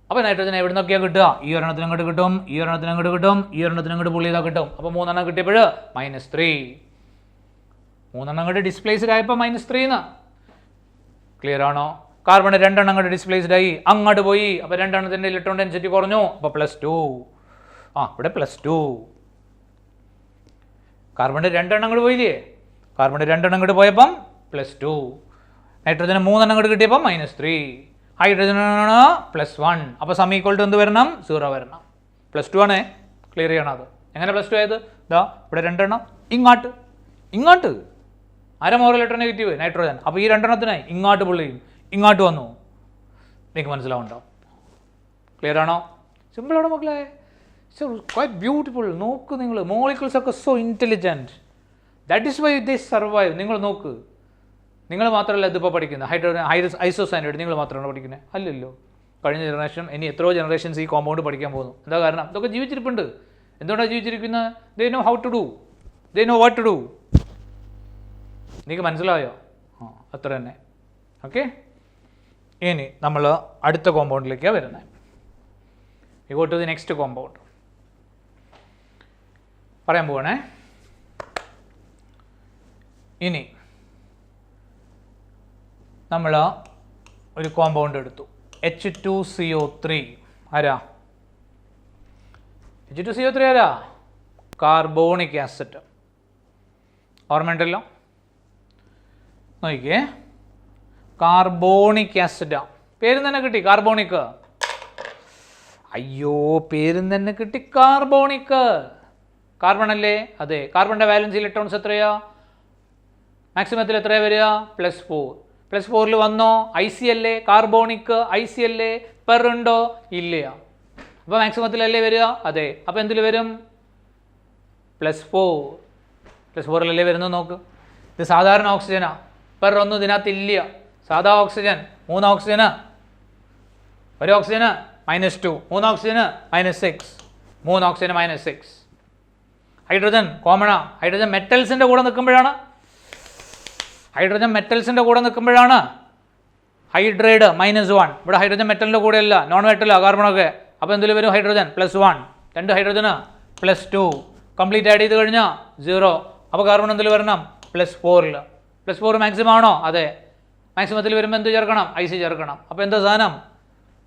അപ്പോൾ നൈട്രജൻ എവിടെ നിന്നൊക്കെയാണ് കിട്ടുക? ഈ ഒരെണ്ണത്തിന് അങ്ങോട്ട് കിട്ടും, ഈ ഒരെണ്ണത്തിന് അങ്ങോട്ട് കിട്ടും, ഈ ഒരെണ്ണത്തിന് അങ്ങോട്ട് പുള്ളി ചെയ്താൽ കിട്ടും. അപ്പോൾ 3 എണ്ണം കിട്ടിയപ്പോൾ -3. 3 എണ്ണം അങ്ങോട്ട് ഡിസ്പ്ലേസ്ഡ് ആയപ്പോൾ -3 എന്ന്. ക്ലിയർ ആണോ? കാർബൺ 2 എണ്ണം അങ്ങോട്ട് ഡിസ്പ്ലേസ്ഡ് ആയി, അങ്ങോട്ട് പോയി. അപ്പോൾ 2 എണ്ണത്തിൻ്റെ ഇലക്ട്രോൺ ഡെൻസിറ്റി കുറഞ്ഞു. അപ്പോൾ +2. ഇവിടെ +2. കാർബണിൻ്റെ 2 എണ്ണം അങ്ങോട്ട് പോയില്ലേ? കാർബണിൻ്റെ 2 എണ്ണം അങ്ങോട്ട് പോയപ്പം +2. നൈട്രജന് 3 എണ്ണം അങ്ങോട്ട് കിട്ടിയപ്പോൾ -3. ഹൈഡ്രജനാണ് +1. അപ്പോൾ സം ഈക്വൽ ടു എന്ത് വരണം? 0 വരണം. +2 ആണ്. ക്ലിയർ ചെയ്യണം. അത് എങ്ങനെ +2 ആയത്? ഇതാ ഇവിടെ 2 എണ്ണം ഇങ്ങോട്ട്. ആരാ മോർ ഇലക്ട്രോനെഗറ്റീവ്? നൈട്രജൻ. അപ്പോൾ ഈ 2 എണ്ണത്തിനായി ഇങ്ങോട്ട് പുള്ളിയും ഇങ്ങോട്ട് വന്നു. നിങ്ങൾക്ക് മനസ്സിലാവുണ്ടോ? ക്ലിയർ ആണോ? സിമ്പിളാണോ മക്കളെ? Quite beautiful. നോക്ക് നിങ്ങൾ, മോളിക്യൂൾസ് ഒക്കെ so intelligent. That is why they survive. നിങ്ങൾ നോക്ക്, നിങ്ങൾ മാത്രമല്ല ഇതിപ്പോൾ പഠിക്കുന്നത്. ഐസോസൈനൈഡ് നിങ്ങൾ മാത്രമാണ് പഠിക്കുന്നത്? അല്ലല്ലോ. കഴിഞ്ഞ ജനറേഷൻ, ഇനി എത്രയോ ജനറേഷൻസ് ഈ കോമ്പൗണ്ട് പഠിക്കാൻ പോകുന്നു. എന്താ കാരണം? ഇതൊക്കെ ജീവിച്ചിരിപ്പുണ്ട്. എന്തുകൊണ്ടാണ് ജീവിച്ചിരിക്കുന്നത്? They know how to do, they know what to do. നിങ്ങൾക്ക് മനസ്സിലായോ? അത്ര തന്നെ. ഓക്കെ. ഇനി നമ്മൾ അടുത്ത കോമ്പൗണ്ടിലേക്കാണ് വരുന്നത്. We go to the next compound. പറയാൻ പോകണേ. ഇനി നമ്മൾ ഒരു കോമ്പൗണ്ട് എടുത്തു, H2CO3. ആരാ? H2CO3 ആരാ? Carbonic acid. ഓർമ്മയുണ്ടല്ലോ? നോക്കിക്കേ, കാർബോണിക് ആസിഡാ. പേര് തന്നെ കിട്ടി, കാർബോണിക്. അയ്യോ, പേരും തന്നെ കിട്ടി, കാർബോണിക്. കാർബൺ അല്ലേ? അതെ. കാർബണിൻ്റെ വാലൻസ് ഇലക്ട്രോൺസ് എത്രയാ? മാക്സിമത്തിൽ എത്രയാ വരിക? +4. +4 വന്നോ? IC അല്ലേ? കാർബോണിക് IC അല്ലേ? പെർ ഉണ്ടോ? ഇല്ല. അപ്പോൾ മാക്സിമത്തിലല്ലേ വരിക? അതെ. അപ്പോൾ എന്തിൽ വരും? +4. +4 വരുന്നത് നോക്ക്. ഇത് സാധാരണ ഓക്സിജനാ. പെർ ഒന്നും ഇതിനകത്ത് ഇല്ല. സാധാ ഓക്സിജൻ 3 ഓക്സിജന്, 1 ഓക്സിജന് -2, 3 ഓക്സിജന് -6, 3 ഓക്സിജന് -6. ഹൈഡ്രജൻ കോമണാ. ഹൈഡ്രജൻ മെറ്റൽസിൻ്റെ കൂടെ നിൽക്കുമ്പോഴാണ് ഹൈഡ്രൈഡ് -1. ഇവിടെ ഹൈഡ്രജൻ മെറ്റലിൻ്റെ കൂടെയല്ല, നോൺ മെറ്റലാ കാർബണൊക്കെ. അപ്പോൾ എന്തിൽ വരും? ഹൈഡ്രജൻ +1. 2 ഹൈഡ്രജന് +2. കംപ്ലീറ്റ് ആഡ് ചെയ്ത് കഴിഞ്ഞാൽ 0. അപ്പോൾ കാർബൺ എന്തിൽ വരണം? +4. +4 മാക്സിമം ആണോ? അതെ. മാക്സിമത്തിൽ വരുമ്പോൾ എന്ത് ചേർക്കണം? IC ചേർക്കണം. അപ്പോൾ എന്താ സാധനം?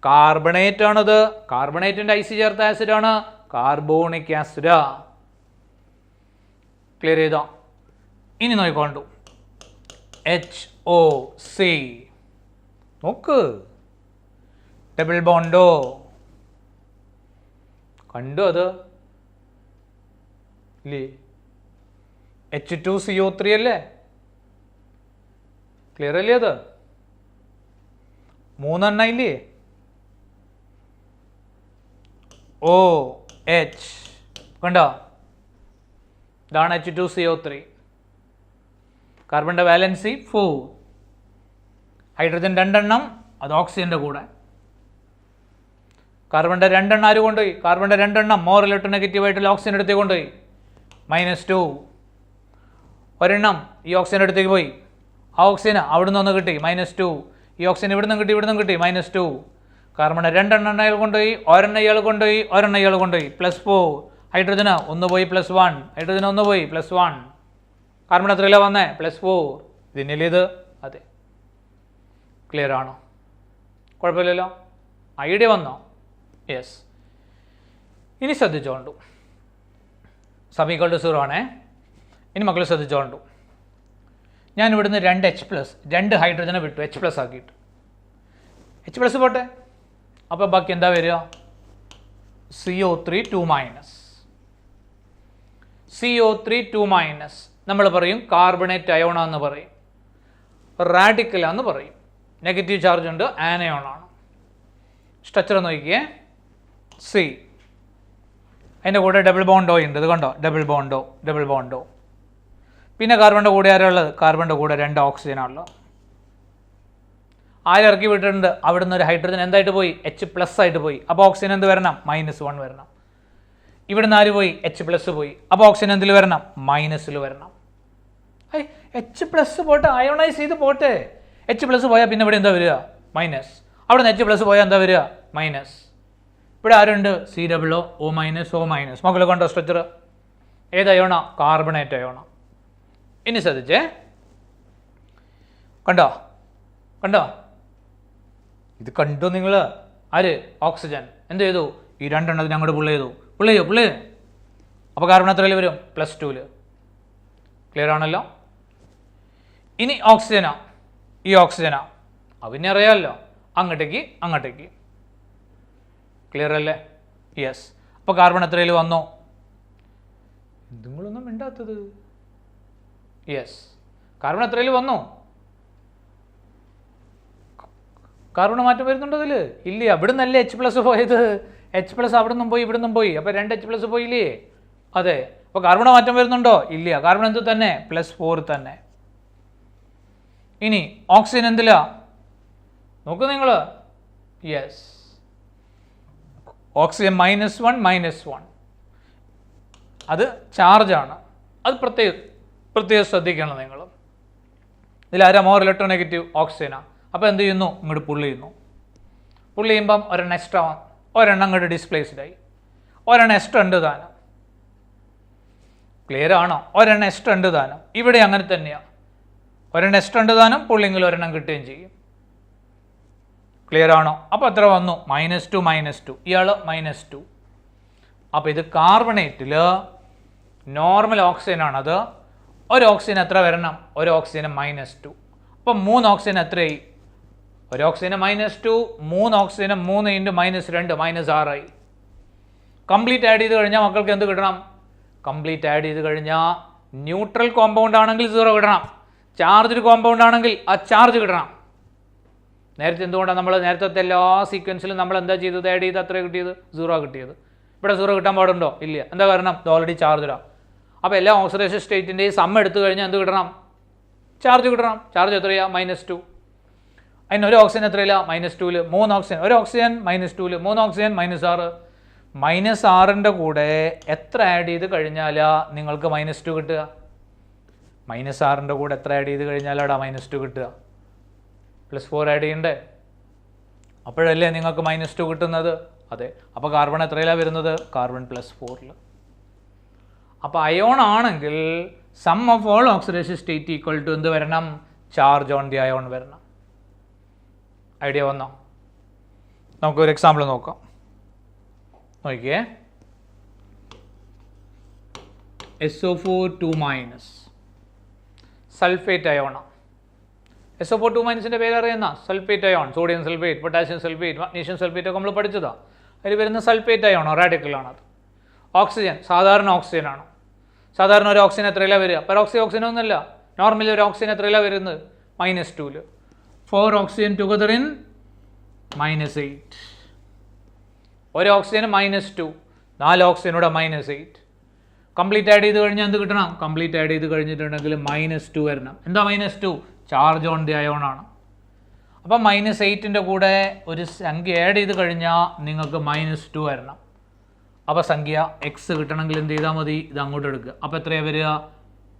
കാർബണേറ്റ് ആണത്. കാർബണേറ്റിൻ്റെ IC ചേർത്ത ആസിഡാണ് കാർബോണിക് ആസിഡ്. ക്ലിയർ ചെയ്തോ? ഇനി നോക്കിക്കൊണ്ടു, HOC. നോക്ക്, ഡബിൾ ബോണ്ടോ കണ്ടു? അത് ഇല്ലേ? H2CO3 അല്ലേ? ക്ലിയർ അല്ലേ? അത് 3 എണ്ണം ഇല്ലേ? OH കണ്ടോ? ഇതാണ് H2CO3. കാർബണിൻ്റെ വാലൻസി 4. ഹൈഡ്രജൻ 2 എണ്ണം, അത് ഓക്സിജൻ്റെ കൂടെ. കാർബണിൻ്റെ 2 എണ്ണം ആര് കൊണ്ടുപോയി? കാർബണിൻ്റെ 2 എണ്ണം മോർ ഇലക്ട്രോനെഗറ്റീവ് ആയിട്ടുള്ള ഓക്സിജൻ അടുത്തേക്ക് കൊണ്ടുപോയി, -2. ഒരെണ്ണം ഈ ഓക്സിജൻ അടുത്തേക്ക് പോയി, ആ ഓക്സിജൻ അവിടെ നിന്ന് ഒന്ന് കിട്ടി, -2. ഈ ഓക്സിജൻ ഇവിടെ നിന്ന് കിട്ടി, -2. കാർബണിൻ്റെ 2 എണ്ണം അയാൾ കൊണ്ടുപോയി, ഒരെണ്ണം ഇയാൾ കൊണ്ടുപോയി, ഒരെണ്ണം ഇയാൾ കൊണ്ടുപോയി, +4. ഹൈഡ്രജന് 1 പോയി, +1. ഹൈഡ്രജന് 1 പോയി, +1. കാർബൺ എത്രയിലാണ് വന്നേ? +4. ഇതിനല്ലേ ഇത്? അതെ. ക്ലിയർ ആണോ? കുഴപ്പമില്ലല്ലോ? ഐഡിയ വന്നോ? യെസ്. ഇനി ശ്രദ്ധിച്ചോണ്ടു, =0 ആണേ. ഇനി മക്കൾ ശ്രദ്ധിച്ചോണ്ടു, ഞാൻ ഇവിടുന്ന് 2H+, 2 ഹൈഡ്രജനെ വിട്ടു, H+ ആക്കിയിട്ട്. H+ പോട്ടെ. അപ്പോൾ ബാക്കി എന്താ വരിക? CO3 2-. CO3 2-. നമ്മൾ പറയും കാർബണേറ്റ് അയോണാന്ന് പറയും, റാഡിക്കലാന്ന് പറയും. നെഗറ്റീവ് ചാർജ് ഉണ്ട്, ആനയോണാണ്. സ്ട്രക്ചർ നോക്കിയേ, C. അതിൻ്റെ കൂടെ ഡബിൾ ബോണ്ടോ ഉണ്ട്, ഇത് കണ്ടോ? ഡബിൾ ബോണ്ടോ. പിന്നെ കാർബണിൻ്റെ കൂടെ ആരുള്ളത്? കാർബണിൻ്റെ കൂടെ 2 ഓക്സിജനാണുള്ളത്. ആരിറക്കി വിട്ടിട്ടുണ്ട്? അവിടുന്ന് ഒരു ഹൈഡ്രജൻ എന്തായിട്ട് പോയി? H+ ആയിട്ട് പോയി. അപ്പോൾ ഓക്സിജൻ എന്ത് വരണം? -1 വരണം. ഇവിടുന്ന് ആര് പോയി? H+ പോയി. അപ്പോൾ ഓക്സിജൻ എന്തിൽ വരണം? -ൽ വരണം. H+ പോട്ടെ, അയോണൈസ് ചെയ്ത് പോട്ടെ. H+ പോയാൽ പിന്നെ ഇവിടെ എന്താ വരിക? -. അവിടെ നിന്ന് H+ പോയാൽ എന്താ വരിക? -. ഇവിടെ ആരുണ്ട്? COO-. മക്കൾ കണ്ടോ സ്ട്രക്ചർ? ഏത് അയോണ? കാർബണേറ്റ് അയോണ. ഇനി ശ്രദ്ധിച്ചേ, കണ്ടോ? ഇത് കണ്ടു നിങ്ങൾ? ആര്? ഓക്സിജൻ എന്ത് ചെയ്തു? ഈ 2 എണ്ണത്തിന് അങ്ങോട്ട് പുള്ളി ചെയ്തു. അപ്പോൾ കാർബൺ എത്രയിൽ വരും? +2. ക്ലിയർ ആണല്ലോ? ഇനി ഓക്സിജനാ, ഈ ഓക്സിജനാ, പിന്നെ അറിയാമല്ലോ, അങ്ങോട്ടേക്ക്. ക്ലിയർ അല്ലേ? യെസ്. അപ്പോൾ കാർബൺ എത്രയിൽ വന്നു? നിങ്ങളൊന്നും മിണ്ടാത്തത്? യെസ്. കാർബൺ എത്രയിൽ വന്നു? കാർബൺ മാറ്റം വരുന്നുണ്ടോ അതിൽ? ഇല്ല. ഇവിടെ നിന്നല്ലേ H+ പോയത്. H+ അവിടെ നിന്നും പോയി, ഇവിടെ നിന്നും പോയി. അപ്പോൾ 2 H+ പോയില്ലേ? അതെ. അപ്പോൾ കാർബൺ മാറ്റം വരുന്നുണ്ടോ? ഇല്ല. കാർബൺ എന്ത് തന്നെ? +4 തന്നെ. ഇനി ഓക്സിജൻ എന്തിലാ? നോക്കൂ നിങ്ങൾ. യെസ്. ഓക്സിജൻ -1. അത് ചാർജാണ്. അത് പ്രത്യേകം ശ്രദ്ധിക്കണം നിങ്ങൾ. ഇതിലാരാ മോർ ഇലക്ട്രോനെഗറ്റീവ്? ഓക്സിജനാണ്. അപ്പോൾ എന്ത് ചെയ്യുന്നു? ഇങ്ങോട്ട് പുള്ളി ചെയ്യുമ്പം ഒരെണ്ണം എക്സ്ട്രാ, ഒരെണ്ണം അങ്ങോട്ട് ഡിസ്പ്ലേസ്ഡ് ആയി, ഒരെണ്ണം എക്സ്ട്രാ ഉണ്ട് താനും. ക്ലിയർ ആണോ? ഒരെണ്ണം എക്സ്ട്രാ ഉണ്ട് താനും. ഇവിടെ അങ്ങനെ തന്നെയാണ്. ഒരെണ്ണം എക്സ്ട്രാ ഉണ്ട് താനും, പുള്ളിങ്കിൽ ഒരെണ്ണം കിട്ടുകയും ചെയ്യും. ക്ലിയർ ആണോ? അപ്പോൾ എത്ര വന്നു? -2. ഇയാൾ -2. അപ്പോൾ ഇത് കാർബണേറ്റിൽ നോർമൽ ഓക്സിജൻ ആണത്. ഒരു ഓക്സിജൻ എത്ര വരണം? ഒരു ഓക്സിജന് -2. അപ്പം 3 ഓക്സിജൻ എത്രയായി? ഒരു ഓക്സിജന് -2, 3 ഓക്സിജന് 3 × -2 -6 ആയി. കംപ്ലീറ്റ് ആഡ് ചെയ്ത് കഴിഞ്ഞാൽ മക്കൾക്ക് എന്ത് കിട്ടണം? കംപ്ലീറ്റ് ആഡ് ചെയ്ത് കഴിഞ്ഞാൽ ന്യൂട്രൽ കോമ്പൗണ്ട് ആണെങ്കിൽ 0 കിട്ടണം, ചാർജ്ഡ് കോമ്പൗണ്ട് ആണെങ്കിൽ ആ ചാർജ് കിട്ടണം. നേരത്തെ എന്തുകൊണ്ടാണ് നമ്മൾ നേരത്തെ എല്ലാ സീക്വൻസിലും നമ്മൾ എന്താ ചെയ്തത്? ആഡ് ചെയ്ത് അത്ര കിട്ടിയത് 0 കിട്ടിയത്. ഇവിടെ 0 കിട്ടാൻ പാടുണ്ടോ? ഇല്ല. എന്താ കാരണം? ഇത് ഓൾറെഡി ചാർജ്ഡാണ്. അപ്പോൾ എല്ലാ ഓക്സിഡേഷൻ സ്റ്റേറ്റിൻ്റെയും സം എടുത്തു കഴിഞ്ഞാൽ എന്ത് കിട്ടണം? ചാർജ് കിട്ടണം. ചാർജ് എത്രയാണ്? -2. അതിന് ഒരു ഓക്സിജൻ എത്രയില്ല? -2ൽ 3 ഓക്സിജൻ, ഒരു ഓക്സിജൻ -2ൽ 3 ഓക്സിജൻ -6. -6ൻ്റെ കൂടെ എത്ര ആഡ് ചെയ്ത് കഴിഞ്ഞാലാണ് നിങ്ങൾക്ക് -2 കിട്ടുക? -6ൻ്റെ കൂടെ എത്ര ആഡ് ചെയ്ത് കഴിഞ്ഞാലാടാ -2 കിട്ടുക? +4 ആഡ് ചെയ്യണ്ടേ? അപ്പോഴല്ലേ നിങ്ങൾക്ക് -2 കിട്ടുന്നത്? അതെ. അപ്പോൾ കാർബൺ എത്രയിലാണ് വരുന്നത്? കാർബൺ +4ൽ. അപ്പോൾ അയോൺ ആണെങ്കിൽ sum of all oxidation state equal to എന്ത് വരണം? ചാർജ് ഓൺ ദി അയോൺ വരണം. ഐഡിയ വന്നോ? നമുക്കൊരു എക്സാമ്പിൾ നോക്കാം. നോക്കിയേ, SO4 2- സൾഫേറ്റ് അയോണ. SO4 2- പേര് അറിയുന്ന sulphate ion, sodium sulphate, potassium sulphate, magnesium sulphate ഒക്കെ നമ്മൾ പഠിച്ചതാണ്. അതിൽ വരുന്ന സൾഫേറ്റ് അയോൺ റാഡിക്കലാണത്. ഓക്സിജൻ സാധാരണ ഓക്സിജനാണ്. സാധാരണ ഒരു ഓക്സിജൻ എത്രയിലാണ് വരിക? പെറോക്സി ഓക്സിജൻ ഒന്നുമില്ല. നോർമലി ഒരു ഓക്സിജൻ എത്രയിലാണ് വരുന്നത്? -2ൽ. 4 ഓക്സിജൻ ടുഗദർ ഇൻ -8. ഒരു ഓക്സിജന് -2, 4 ഓക്സിജനൂടെ -8. കംപ്ലീറ്റ് ആഡ് ചെയ്ത് കഴിഞ്ഞാൽ എന്ത് കിട്ടണം? കംപ്ലീറ്റ് ആഡ് ചെയ്ത് കഴിഞ്ഞിട്ടുണ്ടെങ്കിൽ -2 വരണം. എന്താ -2? ചാർജ് ഓൺ ദി അയോൺ ആണ്. അപ്പം -8ൻ്റെ കൂടെ ഒരു സംഖ്യ ആഡ് ചെയ്ത് കഴിഞ്ഞാൽ നിങ്ങൾക്ക് -2 വരണം. അപ്പോൾ സംഖ്യ x കിട്ടണമെങ്കിൽ എന്ത് ചെയ്താൽ മതി? ഇത് അങ്ങോട്ട് എടുക്കുക. അപ്പോൾ എത്രയാണ് വരിക?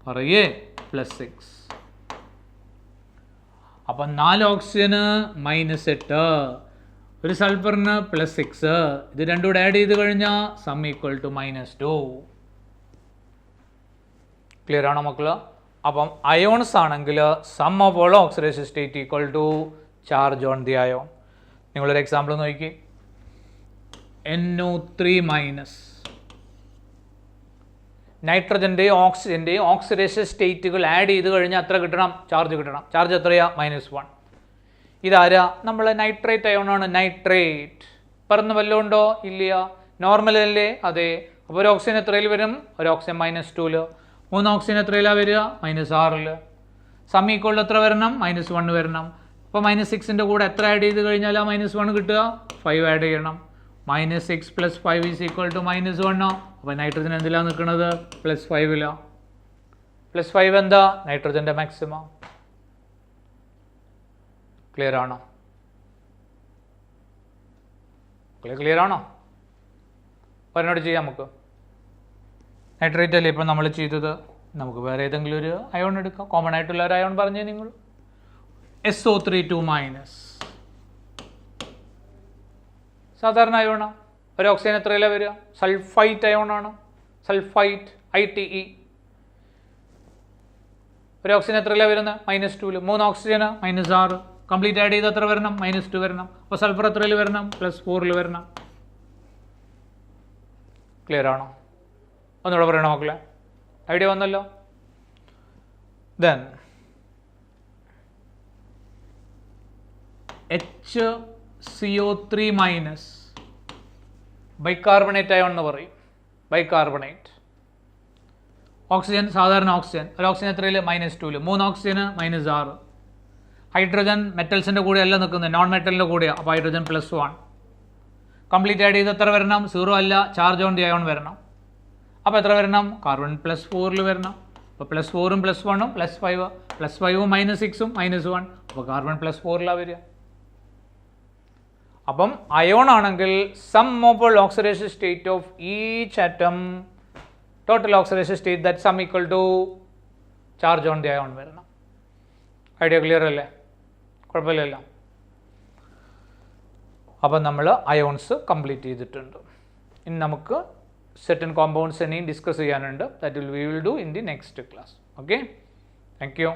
പറയേ, +6. അപ്പം 4 ഓക്സിജന് -8, ഒരു സൾഫറിന് +6. ഇത് രണ്ടും കൂടെ ആഡ് ചെയ്ത് കഴിഞ്ഞാൽ സം ഈക്വൽ ടു -2. ക്ലിയർ ആണോ മക്കള്? അപ്പം അയോൺസ് ആണെങ്കിൽ sum of all oxidation state equal to charge on the ion. നിങ്ങളൊരു എക്സാമ്പിൾ നോക്കി, NO3-. നൈട്രജൻ്റെയും ഓക്സിജൻ്റെയും ഓക്സിഡേഷൻ സ്റ്റേറ്റുകൾ ആഡ് ചെയ്ത് കഴിഞ്ഞാൽ എത്ര കിട്ടണം? ചാർജ് കിട്ടണം. ചാർജ് എത്രയാ? -1. ഇതാരാ? നമ്മൾ നൈട്രേറ്റ് അയോണാണ്. നൈട്രേറ്റ് പറഞ്ഞ വല്ലതും ഉണ്ടോ? ഇല്ല. നോർമൽ അല്ലേ? അതെ. അപ്പോൾ ഒരു ഓക്സിജൻ എത്രയിൽ വരും? ഒരു ഓക്സിജൻ -2ൽ. 3 ഓക്സിജൻ എത്രയിലാണ് വരിക? -6ൽ. സം ഈക്വൽ എത്ര വരണം? -1 വരണം. അപ്പോൾ -6ൻ്റെ കൂടെ എത്ര ആഡ് ചെയ്ത് കഴിഞ്ഞാൽ ആ -1 കിട്ടുക? 5 ആഡ് ചെയ്യണം. -6 + 5 = -1. അപ്പോൾ നൈട്രജൻ എന്തിലാണ് നിൽക്കുന്നത്? +5ലാണ്. +5 എന്താ? നൈട്രജൻ്റെ മാക്സിമം. ക്ലിയർ ആണോ? ക്ലിയർ ആണോ? പറഞ്ഞോട് ചെയ്യാം നമുക്ക്. നൈട്രേറ്റ് അല്ലേ ഇപ്പം നമ്മൾ ചെയ്തത്. നമുക്ക് വേറെ ഏതെങ്കിലും ഒരു അയോൺ എടുക്കാം. കോമൺ ആയിട്ടുള്ള ഒരു അയോൺ പറഞ്ഞേ നിങ്ങൾ. SO3 2-. സാധാരണ അയോണാണ്. ഒരു ഓക്സിജൻ എത്രയിലാണ് വരിക? സൾഫൈറ്റ് അയോണാണ്. Sulphite ITE. ഒരു ഓക്സിജൻ എത്രയിലാണ് വരുന്നത്? -2ൽ. 3 ഓക്സിജന് -6. കംപ്ലീറ്റ് ആഡ് ചെയ്ത് എത്ര വരണം? -2 വരണം. അപ്പോൾ സൾഫർ എത്രയിൽ വരണം? +4ൽ വരണം. ക്ലിയർ ആണോ? ഒന്നുകൂടെ പറയണം മക്കളെ. ഐഡിയ വന്നല്ലോ. ദെൻ HCO3- ബൈകാർബണേറ്റ് അയോൺ എന്ന് പറയും. ബൈകാർബണേറ്റ്. ഓക്സിജൻ സാധാരണ ഓക്സിജൻ. ഒരു ഓക്സിജൻ എത്രയിൽ? -2ൽ. 3 ഓക്സിജന് -6. ഹൈഡ്രജൻ മെറ്റൽസിൻ്റെ കൂടെ അല്ല നിൽക്കുന്നത്, നോൺ മെറ്റലിൻ്റെ കൂടെയാണ്. അപ്പോൾ ഹൈഡ്രജൻ +1. കംപ്ലീറ്റ് ആഡ് ചെയ്ത് എത്ര വരണം? 0 അല്ല, ചാർജ് ഓൺ ദി അയോൺ വരണം. അപ്പോൾ എത്ര വരണം? കാർബൺ +4ൽ വരണം. അപ്പോൾ +4ഉം +1ഉം +5. +5ഉം -6ഉം -1. അപ്പോൾ കാർബൺ +4ലാണ് വരിക. അപ്പം അയോൺ ആണെങ്കിൽ sum of all oxidation state of each atom, total oxidation state that sum equal to charge on the ion വരണം. ഐഡിയ ക്ലിയർ അല്ലേ? കുഴപ്പമില്ലല്ലോ. അപ്പം നമ്മൾ അയോൺസ് കംപ്ലീറ്റ് ചെയ്തിട്ടുണ്ട്. ഇനി നമുക്ക് certain compounds ഇനിയും ഡിസ്കസ് ചെയ്യാനുണ്ട്. That we will do in the next class. Okay? Thank you.